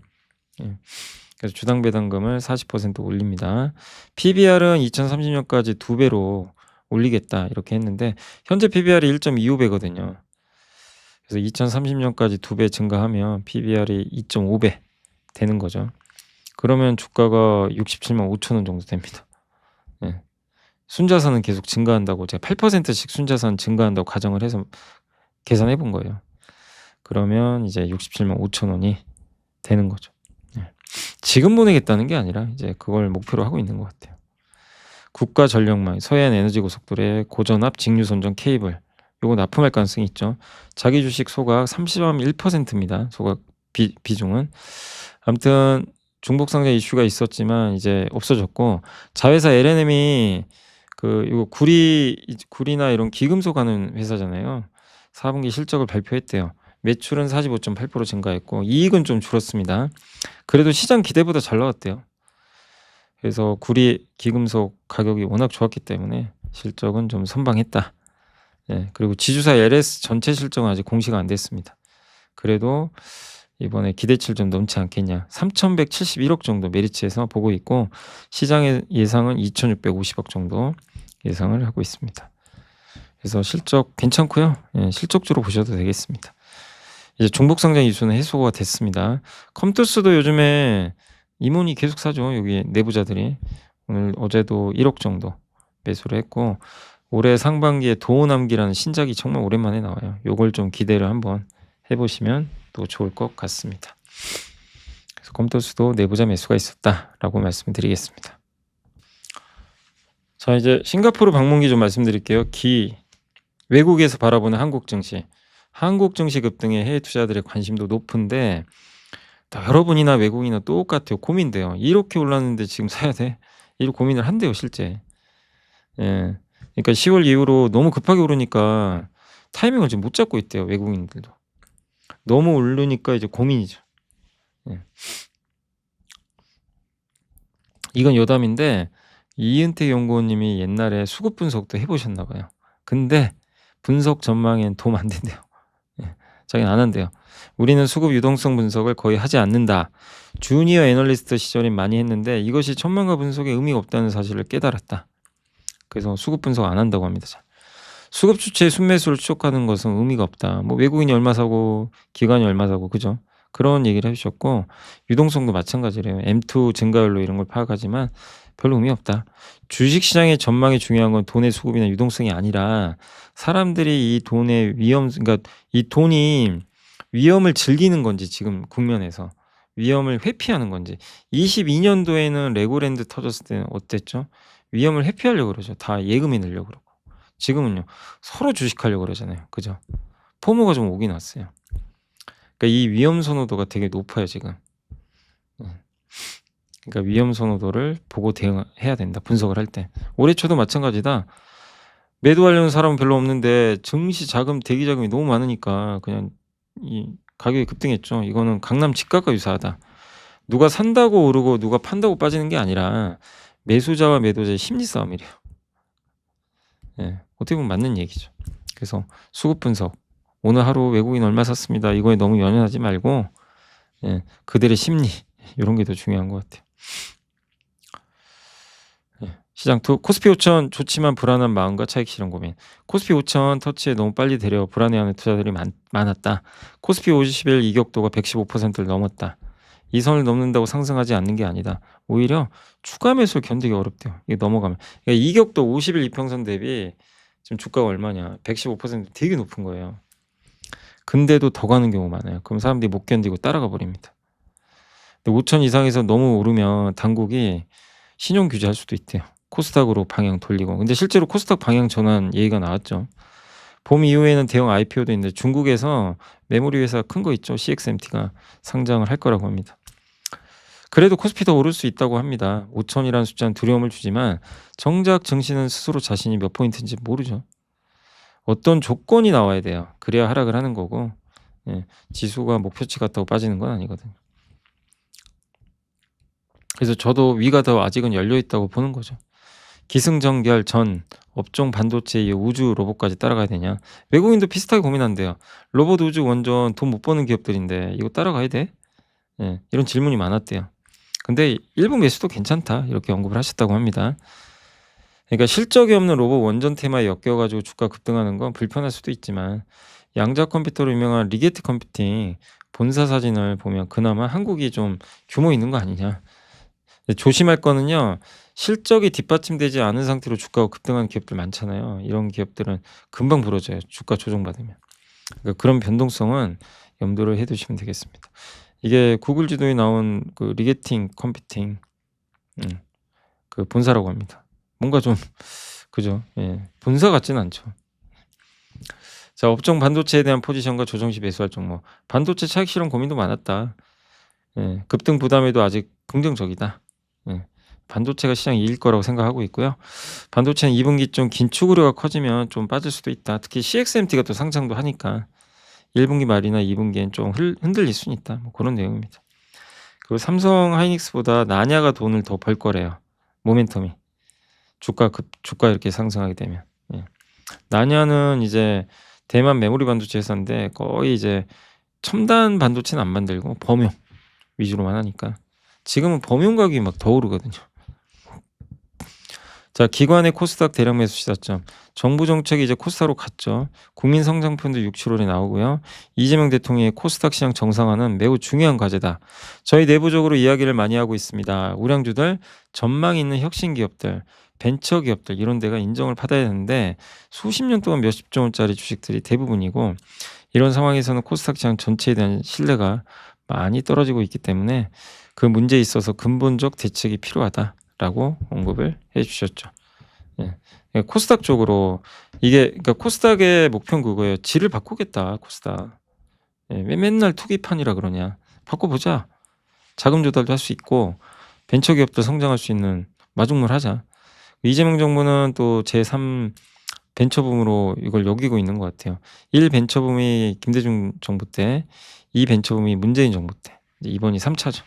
그래서 주당 배당금을 40% 올립니다. PBR은 2030년까지 2배로 올리겠다 이렇게 했는데 현재 PBR이 1.25배거든요. 그래서 2030년까지 2배 증가하면 PBR이 2.5배 되는 거죠. 그러면 주가가 67만 5천 원 정도 됩니다. 순자산은 계속 증가한다고 제가 8%씩 순자산 증가한다고 가정을 해서 계산해 본 거예요. 그러면 이제 67만 5천 원이 되는 거죠. 지금 보내겠다는 게 아니라 이제 그걸 목표로 하고 있는 것 같아요. 국가 전력망, 서해안 에너지 고속도로의 고전압 직류선전 케이블 요거 납품할 가능성이 있죠. 자기 주식 소각 30.1%입니다. 소각 비중은. 아무튼 중복 상장 이슈가 있었지만 이제 없어졌고 자회사 LNM이 이거 구리나 이런 기금속 하는 회사잖아요. 4분기 실적을 발표했대요. 매출은 45.8% 증가했고 이익은 좀 줄었습니다. 그래도 시장 기대보다 잘 나왔대요. 그래서 구리 기금속 가격이 워낙 좋았기 때문에 실적은 좀 선방했다. 그리고 지주사 LS 전체 실적은 아직 공시가 안 됐습니다. 그래도 이번에 기대치를 좀 넘지 않겠냐. 3,171억 정도 메리츠에서 보고 있고 시장의 예상은 2,650억 정도 예상을 하고 있습니다. 그래서 실적 괜찮고요. 실적주로 보셔도 되겠습니다. 이제 중복상장 이슈는 해소가 됐습니다. 컴투스도 요즘에 임원이 계속 사죠. 여기 내부자들이. 어제도 1억 정도 매수를 했고 올해 상반기에 도어남기라는 신작이 정말 오랜만에 나와요. 요걸 좀 기대를 한번 해보시면 또 좋을 것 같습니다. 그래서 컴투스도 내부자 매수가 있었다라고 말씀드리겠습니다. 자, 이제 싱가포르 방문기 좀 말씀드릴게요. 외국에서 바라보는 한국 증시. 한국 증시 급등에 해외 투자들의 관심도 높은데 여러분이나 외국인이나 똑같아요. 고민돼요. 이렇게 올랐는데 지금 사야 돼? 이렇게 고민을 한대요, 실제. 그러니까 10월 이후로 너무 급하게 오르니까 타이밍을 지금 못 잡고 있대요, 외국인들도. 너무 오르니까 이제 고민이죠. 이건 여담인데 이은택 연구원님이 옛날에 수급 분석도 해보셨나 봐요. 근데 분석 전망엔 도움 안 된대요. 자기는 안 한대요. 우리는 수급 유동성 분석을 거의 하지 않는다. 주니어 애널리스트 시절엔 많이 했는데 이것이 전망가 분석에 의미가 없다는 사실을 깨달았다. 그래서 수급 분석 안 한다고 합니다. 수급 주체의 순매수를 추적하는 것은 의미가 없다. 뭐 외국인이 얼마 사고 기관이 얼마 사고 그죠? 그런 얘기를 해주셨고 유동성도 마찬가지래요. M2 증가율로 이런 걸 파악하지만 별로 의미 없다. 주식시장의 전망이 중요한 건 돈의 수급이나 유동성이 아니라 사람들이 이 돈의 그러니까 이 돈이 위험을 즐기는 건지 지금 국면에서 위험을 회피하는 건지 22년도에는 레고랜드 터졌을 때는 어땠죠? 위험을 회피하려고 그러죠. 다 예금이 늘려고 그러고. 지금은요. 서로 주식하려고 그러잖아요. 그죠? 포모가 좀 오긴 왔어요. 그러니까 이 위험 선호도가 되게 높아요, 지금. 그러니까 위험 선호도를 보고 대응해야 된다. 분석을 할 때. 올해 초도 마찬가지다. 매도하려는 사람은 별로 없는데 증시 자금 대기 자금이 너무 많으니까 그냥 이 가격이 급등했죠. 이거는 강남 집값과 유사하다. 누가 산다고 오르고 누가 판다고 빠지는 게 아니라 매수자와 매도자의 심리 싸움이래요. 어떻게 보면 맞는 얘기죠. 그래서 수급 분석, 오늘 하루 외국인 얼마 샀습니다, 이거에 너무 연연하지 말고 그들의 심리 요런 게 더 중요한 것 같아요. 시장 코스피 5천 좋지만 불안한 마음과 차익 실현 고민. 코스피 5천 터치에 너무 빨리 데려 불안해하는 투자들이 많았다. 코스피 50일 이격도가 115%를 넘었다. 이 선을 넘는다고 상승하지 않는 게 아니다. 오히려 추가 매수를 견디기 어렵대요. 이게 넘어가면. 그러니까 이격도 50일 이평선 대비 지금 주가가 얼마냐? 115% 되게 높은 거예요. 근데도 더 가는 경우 많아요. 그럼 사람들이 못 견디고 따라가 버립니다. 근데 5천 이상에서 너무 오르면 당국이 신용 규제할 수도 있대요. 코스닥으로 방향 돌리고. 근데 실제로 코스닥 방향 전환 얘기가 나왔죠. 봄 이후에는 대형 IPO도 있는데 중국에서 메모리 회사 큰 거 있죠. CXMT가 상장을 할 거라고 합니다. 그래도 코스피 더 오를 수 있다고 합니다. 5천이라는 숫자는 두려움을 주지만 정작 증시는 스스로 자신이 몇 포인트인지 모르죠. 어떤 조건이 나와야 돼요. 그래야 하락을 하는 거고 지수가 목표치 같다고 빠지는 건 아니거든요. 그래서 저도 위가 더 아직은 열려 있다고 보는 거죠. 기승전결 전 업종 반도체 이후 우주 로봇까지 따라가야 되냐. 외국인도 비슷하게 고민한대요. 로봇 우주 원전 돈 못 버는 기업들인데 이거 따라가야 돼? 이런 질문이 많았대요. 근데 일부 매수도 괜찮다 이렇게 언급을 하셨다고 합니다. 그러니까 실적이 없는 로봇 원전 테마에 엮여가지고 주가 급등하는 건 불편할 수도 있지만 양자 컴퓨터로 유명한 리게트 컴퓨팅 본사 사진을 보면 그나마 한국이 좀 규모 있는 거 아니냐. 조심할 거는요. 실적이 뒷받침되지 않은 상태로 주가가 급등하는 기업들 많잖아요. 이런 기업들은 금방 부러져요. 주가 조정받으면. 그러니까 그런 변동성은 염두를 해두시면 되겠습니다. 이게 구글 지도에 나온 그 리게팅 컴퓨팅 그 본사라고 합니다. 뭔가 좀 그죠? 본사 같지는 않죠. 자, 업종 반도체에 대한 포지션과 조정 시 매수할 종목. 반도체 차익 실현 고민도 많았다. 급등 부담에도 아직 긍정적이다. 반도체가 시장이 이길 거라고 생각하고 있고요. 반도체는 2분기 좀 긴축 우려가 커지면 좀 빠질 수도 있다. 특히 CXMT가 또 상장도 하니까 1분기 말이나 2분기엔 좀 흔들릴 수는 있다. 뭐 그런 내용입니다. 그리고 삼성 하이닉스보다 나냐가 돈을 더 벌 거래요. 모멘텀이. 주가 이렇게 상승하게 되면. 나냐는 이제 대만 메모리 반도체 회사인데 거의 이제 첨단 반도체는 안 만들고 범용 위주로만 하니까 지금은 범용 가격이 막 더 오르거든요. 자, 기관의 코스닥 대량 매수 시사점. 정부 정책이 이제 코스닥으로 갔죠. 국민 성장편도 6, 7월에 나오고요. 이재명 대통령의 코스닥 시장 정상화는 매우 중요한 과제다. 저희 내부적으로 이야기를 많이 하고 있습니다. 우량주들, 전망 있는 혁신 기업들, 벤처 기업들 이런 데가 인정을 받아야 되는데 수십 년 동안 몇십조 원짜리 주식들이 대부분이고 이런 상황에서는 코스닥 시장 전체에 대한 신뢰가 많이 떨어지고 있기 때문에 그 문제에 있어서 근본적 대책이 필요하다라고 언급을 해주셨죠. 코스닥 쪽으로 이게 그러니까 코스닥의 목표는 그거예요. 질을 바꾸겠다 코스닥. 왜 맨날 투기판이라 그러냐. 바꿔보자. 자금 조달도 할 수 있고 벤처 기업도 성장할 수 있는 마중물 하자. 이재명 정부는 또 제3 벤처붐으로 이걸 여기고 있는 것 같아요. 1 벤처붐이 김대중 정부 때, 2 벤처붐이 문재인 정부 때. 이번이 3차죠.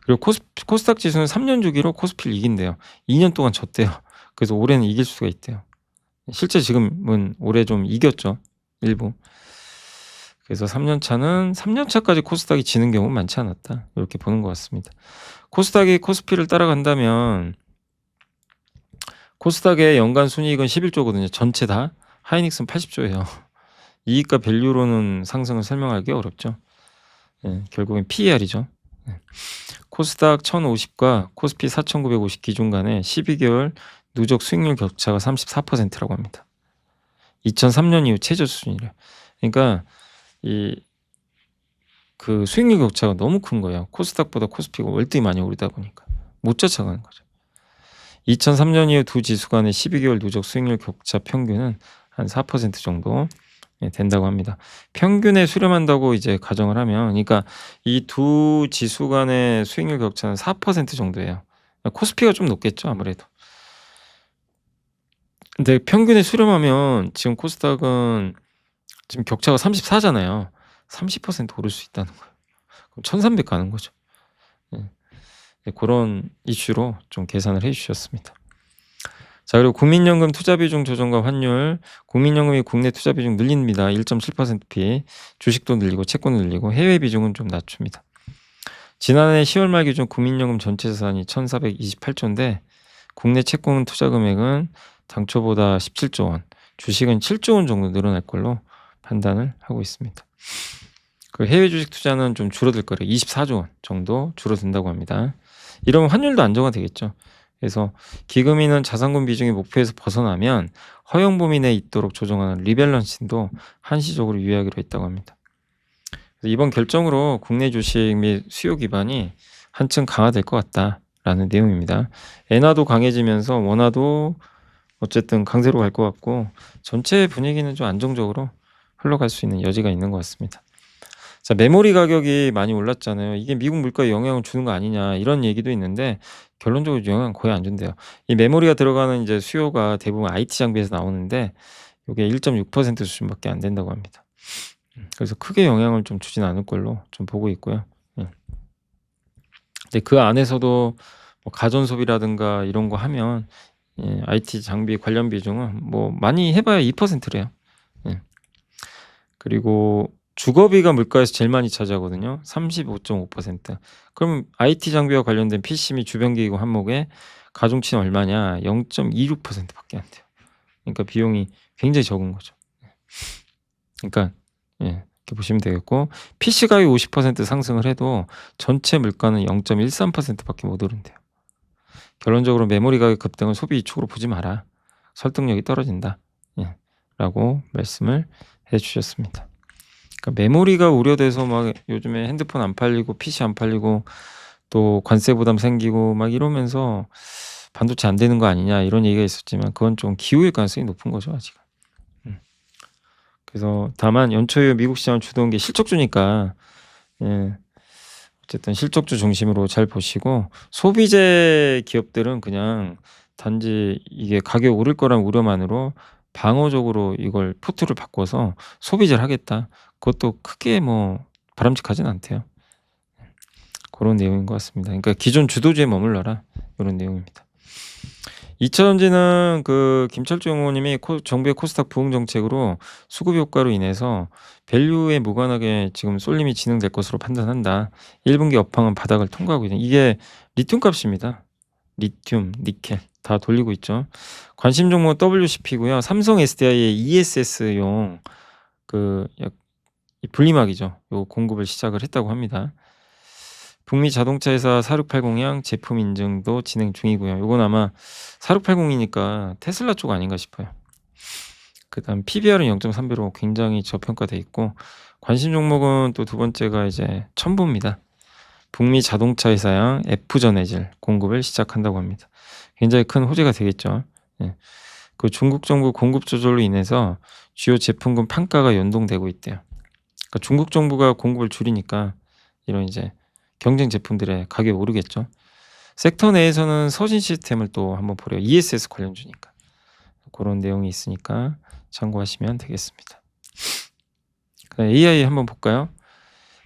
그리고 코스닥 지수는 3년 주기로 코스피를 이긴대요. 2년 동안 졌대요. 그래서 올해는 이길 수가 있대요. 실제 지금은 올해 좀 이겼죠. 일부. 그래서 3년 차까지 코스닥이 지는 경우는 많지 않았다. 이렇게 보는 것 같습니다. 코스닥이 코스피를 따라간다면 코스닥의 연간 순이익은 11조거든요. 전체 다. 하이닉스는 80조예요. 이익과 밸류로는 상승을 설명하기 어렵죠. 결국엔 PER이죠. 코스닥 1050과 코스피 4950 기준 간의 12개월 누적 수익률 격차가 34%라고 합니다. 2003년 이후 최저 수준이래요. 그러니까 그 수익률 격차가 너무 큰 거예요. 코스닥보다 코스피가 월등히 많이 오르다 보니까 못 쫓아가는 거죠. 2003년 이후 두 지수 간의 12개월 누적 수익률 격차 평균은 한 4% 정도 된다고 합니다. 평균에 수렴한다고 이제 가정을 하면, 그러니까 이 두 지수 간의 수익률 격차는 4% 정도예요. 코스피가 좀 높겠죠, 아무래도. 근데 평균에 수렴하면 지금 코스닥은 지금 격차가 34잖아요. 30% 오를 수 있다는 거예요. 그럼 1300 가는 거죠. 그런 이슈로 좀 계산을 해주셨습니다. 자, 그리고 국민연금 투자 비중 조정과 환율. 국민연금이 국내 투자 비중 늘립니다. 1.7%p. 주식도 늘리고 채권도 늘리고 해외 비중은 좀 낮춥니다. 지난해 10월 말 기준 국민연금 전체 자산이 1,428조인데 국내 채권 투자 금액은 당초보다 17조 원, 주식은 7조 원 정도 늘어날 걸로 판단을 하고 있습니다. 그 해외 주식 투자는 좀 줄어들 거래요. 24조 원 정도 줄어든다고 합니다. 이러면 환율도 안정화 되겠죠. 그래서 기금이는 자산금 비중이 목표에서 벗어나면 허용 범위 내에 있도록 조정하는 리밸런싱도 한시적으로 유예하기로 했다고 합니다. 그래서 이번 결정으로 국내 주식 및 수요 기반이 한층 강화될 것 같다라는 내용입니다. 엔화도 강해지면서 원화도 어쨌든 강세로 갈 것 같고 전체 분위기는 좀 안정적으로 흘러갈 수 있는 여지가 있는 것 같습니다. 자, 메모리 가격이 많이 올랐잖아요. 이게 미국 물가에 영향을 주는 거 아니냐 이런 얘기도 있는데 결론적으로 영향 거의 안 준대요. 이 메모리가 들어가는 이제 수요가 대부분 IT 장비에서 나오는데 이게 1.6% 수준밖에 안 된다고 합니다. 그래서 크게 영향을 좀 주진 않을 걸로 좀 보고 있고요. 근데 그 안에서도 뭐 가전 소비라든가 이런 거 하면 IT 장비 관련 비중은 뭐 많이 해봐야 2%래요. 그리고 주거비가 물가에서 제일 많이 차지하거든요. 35.5%. 그럼 IT 장비와 관련된 PC 및 주변기기 항목에 가중치는 얼마냐? 0.26%밖에 안 돼요. 그러니까 비용이 굉장히 적은 거죠. 그러니까 이렇게 보시면 되겠고 PC 가격이 50% 상승을 해도 전체 물가는 0.13%밖에 못 오른대요. 결론적으로 메모리 가격 급등은 소비 이축으로 보지 마라. 설득력이 떨어진다. 라고 말씀을 해주셨습니다. 그러니까 메모리가 우려돼서 막 요즘에 핸드폰 안 팔리고 PC 안 팔리고 또 관세 부담 생기고 막 이러면서 반도체 안 되는 거 아니냐 이런 얘기가 있었지만 그건 좀 기우일 가능성이 높은 거죠 아직은. 그래서 다만 연초 이후 미국 시장을 주도한 게 실적주니까 어쨌든 실적주 중심으로 잘 보시고 소비재 기업들은 그냥 단지 이게 가격 오를 거란 우려만으로 방어적으로 이걸 포트를 바꿔서 소비재를 하겠다. 그것도 크게 뭐 바람직하진 않대요. 그런 내용인 것 같습니다. 그러니까 기존 주도주에 머물러라 이런 내용입니다. 2차전지는 그 김철주 의원님이 정부의 코스닥 부흥 정책으로 수급 효과로 인해서 밸류에 무관하게 지금 쏠림이 진행될 것으로 판단한다. 1분기 업황은 바닥을 통과하고 있는 이게 리튬 값입니다. 리튬, 니켈 다 돌리고 있죠. 관심 종목 WCP고요. 삼성 SDI의 ESS용 그 분리막이죠. 요 공급을 시작을 했다고 합니다. 북미 자동차 회사 4680양 제품 인증도 진행 중이고요. 요건 아마 4680이니까 테슬라 쪽 아닌가 싶어요. 그다음 PBR은 0.3배로 굉장히 저평가돼 있고 관심 종목은 또 두 번째가 이제 첨부입니다. 북미 자동차 회사양 F전해질 공급을 시작한다고 합니다. 굉장히 큰 호재가 되겠죠. 그 중국 정부 공급 조절로 인해서 주요 제품군 판가가 연동되고 있대요. 그러니까 중국 정부가 공급을 줄이니까 이런 이제 경쟁 제품들의 가격이 오르겠죠. 섹터 내에서는 서진 시스템을 또 한번 보래요. ESS 관련주니까. 그런 내용이 있으니까 참고하시면 되겠습니다. AI 한번 볼까요?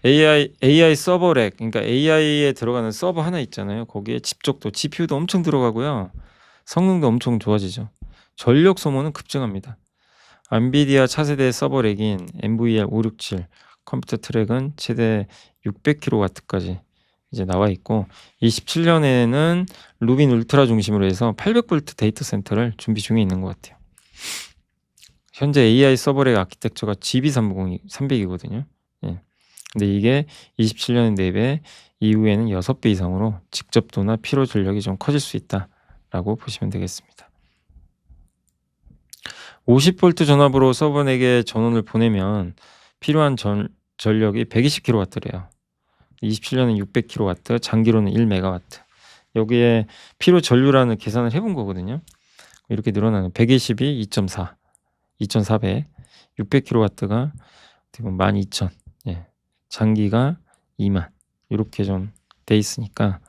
AI 서버렉, 그러니까 AI에 들어가는 서버 하나 있잖아요. 거기에 집적도, GPU도 엄청 들어가고요. 성능도 엄청 좋아지죠. 전력 소모는 급증합니다. 엔비디아 차세대 서버렉인 NVR 567 컴퓨터 트랙은 최대 600kW까지 이제 나와 있고 27년에는 루빈 울트라 중심으로 해서 800V 데이터 센터를 준비 중에 있는 것 같아요. 현재 AI 서버렉 아키텍처가 GB300이거든요. 근데 이게 27년에 4배, 이후에는 6배 이상으로 직접도나 피로 전력이 좀 커질 수 있다라고 보시면 되겠습니다. 50V 전압으로 서버넥에 전원을 보내면 필요한 전력이 120kW래요. 27년은 600kW, 장기로는 1MW. 여기에 필요 전류라는 계산을 해본 거거든요. 이렇게 늘어나는 120이 2.4, 2,400, 600kW가 12,000, 장기가 2만 이렇게 좀 돼 있으니까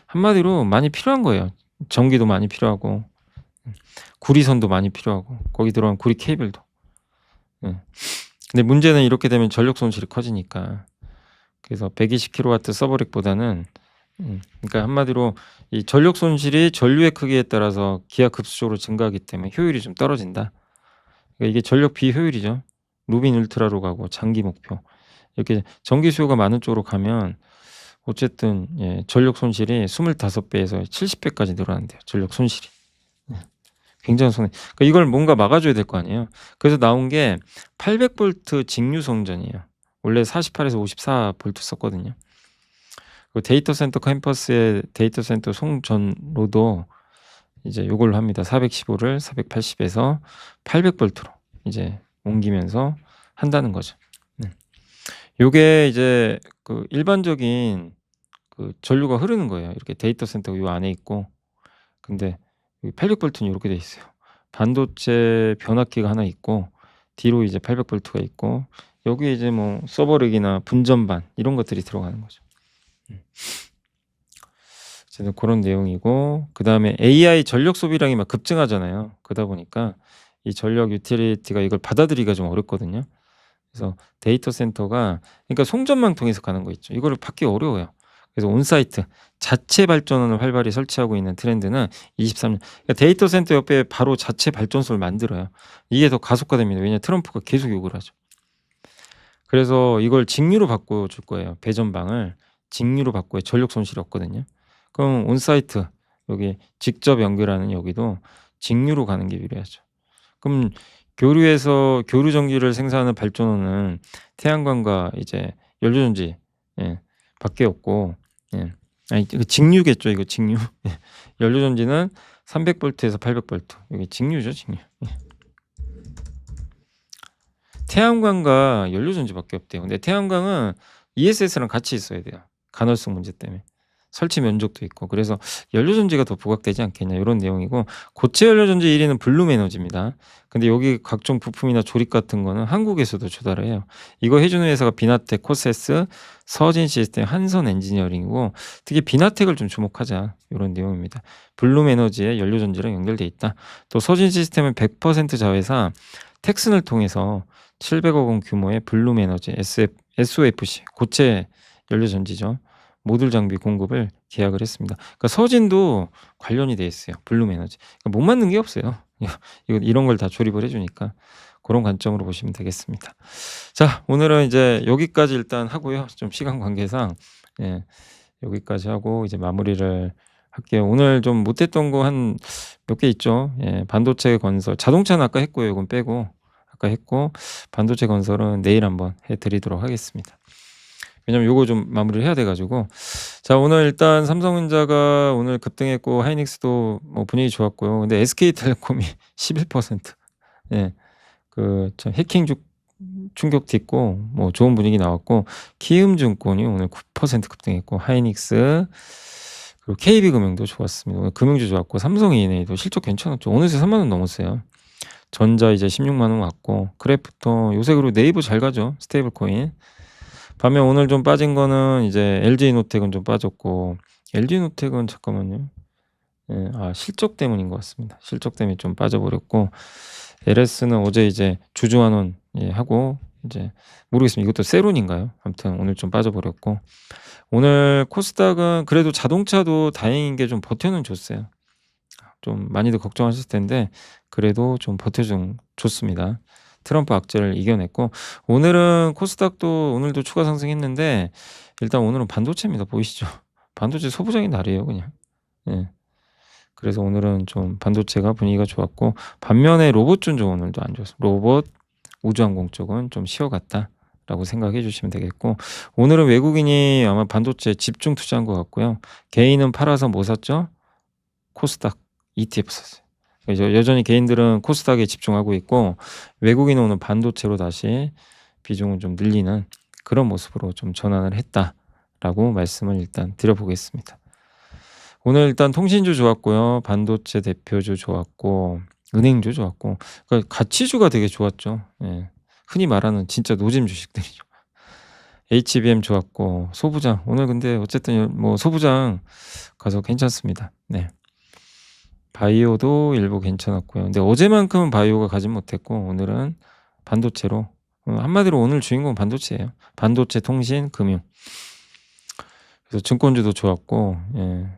한마디로 많이 필요한 거예요. 전기도 많이 필요하고 구리선도 많이 필요하고 거기 들어간 구리 케이블도. 근데 문제는 이렇게 되면 전력 손실이 커지니까 그래서 120kW 서버렉보다는 그러니까 한마디로 이 전력 손실이 전류의 크기에 따라서 기하급수적으로 증가하기 때문에 효율이 좀 떨어진다. 그러니까 이게 전력 비효율이죠. 루빈 울트라로 가고 장기 목표. 이렇게 전기 수요가 많은 쪽으로 가면 어쨌든 전력 손실이 25 배에서 70 배까지 늘어난대요, 전력 손실이. 굉장한 손해. 그러니까 이걸 뭔가 막아 줘야 될 거 아니에요. 그래서 나온 게 800 볼트 직류 송전이에요. 원래 48에서 54 볼트 썼거든요. 그 데이터 센터 캠퍼스의 데이터 센터 송전로도 이제 요걸로 합니다. 415를 480에서 800 볼트로 이제 옮기면서 한다는 거죠. 요게 이제 그 일반적인 그 전류가 흐르는 거예요. 이렇게 데이터 센터가 요 안에 있고, 근데 여기 800 볼트는 요렇게 돼 있어요. 반도체 변압기가 하나 있고, 뒤로 이제 800 볼트가 있고, 여기에 이제 뭐 서버렉이나 분전반 이런 것들이 들어가는 거죠. 어쨌든 고런 내용이고, 그다음에 AI 전력 소비량이 막 급증하잖아요. 그러다 보니까 이 전력 유틸리티가 이걸 받아들이기가 좀 어렵거든요. 그래서 데이터 센터가, 그러니까 송전망 통해서 가는 거 있죠. 이거를 받기 어려워요. 그래서 온사이트 자체 발전원을 활발히 설치하고 있는 트렌드는 23년, 그러니까 데이터 센터 옆에 바로 자체 발전소를 만들어요. 이게 더 가속화됩니다. 왜냐하면 트럼프가 계속 요구를 하죠. 그래서 이걸 직류로 바꿔줄 거예요. 배전방을 직류로 바꿔야 전력 손실이 없거든요. 그럼 온사이트 여기 직접 연결하는 여기도 직류로 가는 게 유리하죠. 그럼 교류에서 교류 전기를 생산하는 발전원은 태양광과 이제 연료전지 밖에 없고, 아니 그 직류겠죠. 이거 직류. 연료전지는 300 볼트에서 800 볼트. 여기 직류죠, 직류. 태양광과 연료전지밖에 없대요. 근데 태양광은 ESS랑 같이 있어야 돼요. 간헐성 문제 때문에. 설치 면적도 있고. 그래서 연료전지가 더 부각되지 않겠냐, 이런 내용이고, 고체 연료전지 1위는 블룸에너지입니다. 근데 여기 각종 부품이나 조립 같은 거는 한국에서도 조달을 해요. 이거 해주는 회사가 비나텍, 코세스, 서진 시스템, 한선 엔지니어링이고, 특히 비나텍을 좀 주목하자, 이런 내용입니다. 블룸에너지에 연료전지랑 연결돼 있다. 또 서진 시스템은 100% 자회사 텍슨을 통해서 700억 원 규모의 블룸에너지 SOFC 고체 연료전지죠. 모듈 장비 공급을 계약을 했습니다. 그러니까 서진도 관련이 돼 있어요. 블룸에너지. 그러니까 못 만든 게 없어요. 이런 걸 다 조립을 해주니까 그런 관점으로 보시면 되겠습니다. 자, 오늘은 이제 여기까지 일단 하고요. 좀 시간 관계상 여기까지 하고 이제 마무리를 할게요. 오늘 좀 못했던 거 한 몇 개 있죠. 반도체 건설, 자동차는 아까 했고요. 이건 빼고 아까 했고, 반도체 건설은 내일 한번 해드리도록 하겠습니다. 왜냐면 요거 좀 마무리를 해야 돼 가지고. 자, 오늘 일단 삼성전자가 오늘 급등했고, 하이닉스도 뭐 분위기 좋았고요. 근데 SK텔레콤이 11%. 저 해킹 충격 딛고 뭐 좋은 분위기 나왔고, 키움증권이 오늘 9% 급등했고, 하이닉스 그리고 KB금융도 좋았습니다. 오늘 금융주 좋았고, 삼성 E&A도 실적 괜찮았죠. 오늘서 3만 원 넘었어요. 전자 이제 16만 원 왔고, 크래프톤 요새 그리고 네이버 잘 가죠. 스테이블 코인. 반면 오늘 좀 빠진 거는 이제 LG노텍은 좀 빠졌고, LG노텍은 잠깐만요. 실적 때문인 것 같습니다. 실적 때문에 좀 빠져버렸고, LS는 어제 이제 주주환원 하고 이제 모르겠습니다. 이것도 세론인가요? 아무튼 오늘 좀 빠져버렸고, 오늘 코스닥은 그래도 자동차도 다행인 게 좀 버텨는 줬어요. 좀 많이들 걱정하셨을 텐데 그래도 좀 버텨준 줬습니다. 트럼프 악재를 이겨냈고, 오늘은 코스닥도 오늘도 추가 상승했는데, 일단 오늘은 반도체입니다. 보이시죠? 반도체 소부장의 날이에요, 그냥. 그래서 오늘은 좀 반도체가 분위기가 좋았고, 반면에 로봇주는 좀 오늘도 안 좋았어요. 로봇, 우주항공 쪽은 좀 쉬어갔다라고 생각해 주시면 되겠고, 오늘은 외국인이 아마 반도체 집중 투자한 것 같고요. 개인은 팔아서 뭐 샀죠? 코스닥 ETF 샀어요. 여전히 개인들은 코스닥에 집중하고 있고, 외국인은 오늘 반도체로 다시 비중을 좀 늘리는 그런 모습으로 좀 전환을 했다라고 말씀을 일단 드려보겠습니다. 오늘 일단 통신주 좋았고요. 반도체 대표주 좋았고, 은행주 좋았고, 그러니까 가치주가 되게 좋았죠. 흔히 말하는 진짜 노잼 주식들이죠. HBM 좋았고, 소부장 오늘 근데 어쨌든 뭐 소부장 가서 괜찮습니다. 바이오도 일부 괜찮았고요. 근데 어제만큼은 바이오가 가진 못했고, 오늘은 반도체로, 한마디로 오늘 주인공은 반도체예요. 반도체, 통신, 금융. 그래서 증권주도 좋았고 예.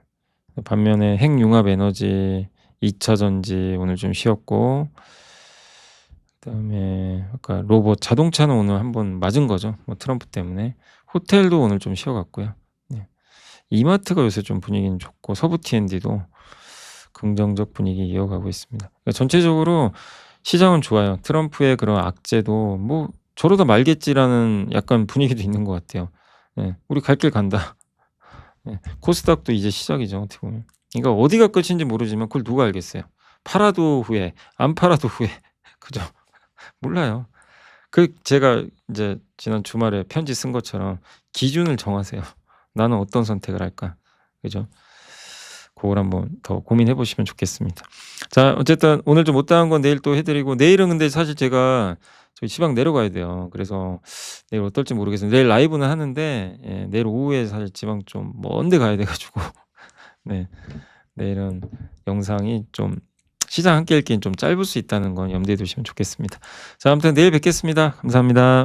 반면에 핵융합에너지, 2차 전지 오늘 좀 쉬었고 그다음에 아까 로봇, 자동차는 오늘 한번 맞은 거죠. 뭐 트럼프 때문에. 호텔도 오늘 좀 쉬어 갔고요. 네. 이마트가 요새 좀 분위기는 좋고 서부 T&D도 긍정적 분위기 이어가고 있습니다. 그러니까 전체적으로 시장은 좋아요. 트럼프의 그런 악재도 뭐 '저러다 말겠지.'라는 약간 분위기도 있는 것 같아요. 예. '우리 갈 길 간다.' 예. 코스닥도 이제 시작이죠, 어떻게 보면. 그러니까 어디가 끝인지 모르지만 그걸 누가 알겠어요. 팔아도 후회, 안 팔아도 후회. 그죠? 몰라요. 제가 인제 지난 주말에 편지 쓴 것처럼 기준을 정하세요. '나는 어떤 선택을 할까?' 그죠? 고걸 한번 더 고민해 보시면 좋겠습니다. 자, 어쨌든 오늘 좀 못다한 건 내일 또 해 드리고, 내일은 근데 사실 제가 저기 지방 내려가야 돼요. 그래서 내일 어떨지 모르겠어요. 내일 라이브는 하는데 예, 내일 오후에 사실 지방 좀 먼 데 가야 돼 가지고 네, 내일은 영상이 좀 시장 함께 읽기엔 좀 짧을 수 있다는 건 염두에 두시면 좋겠습니다. 자, 아무튼 내일 뵙겠습니다. 감사합니다.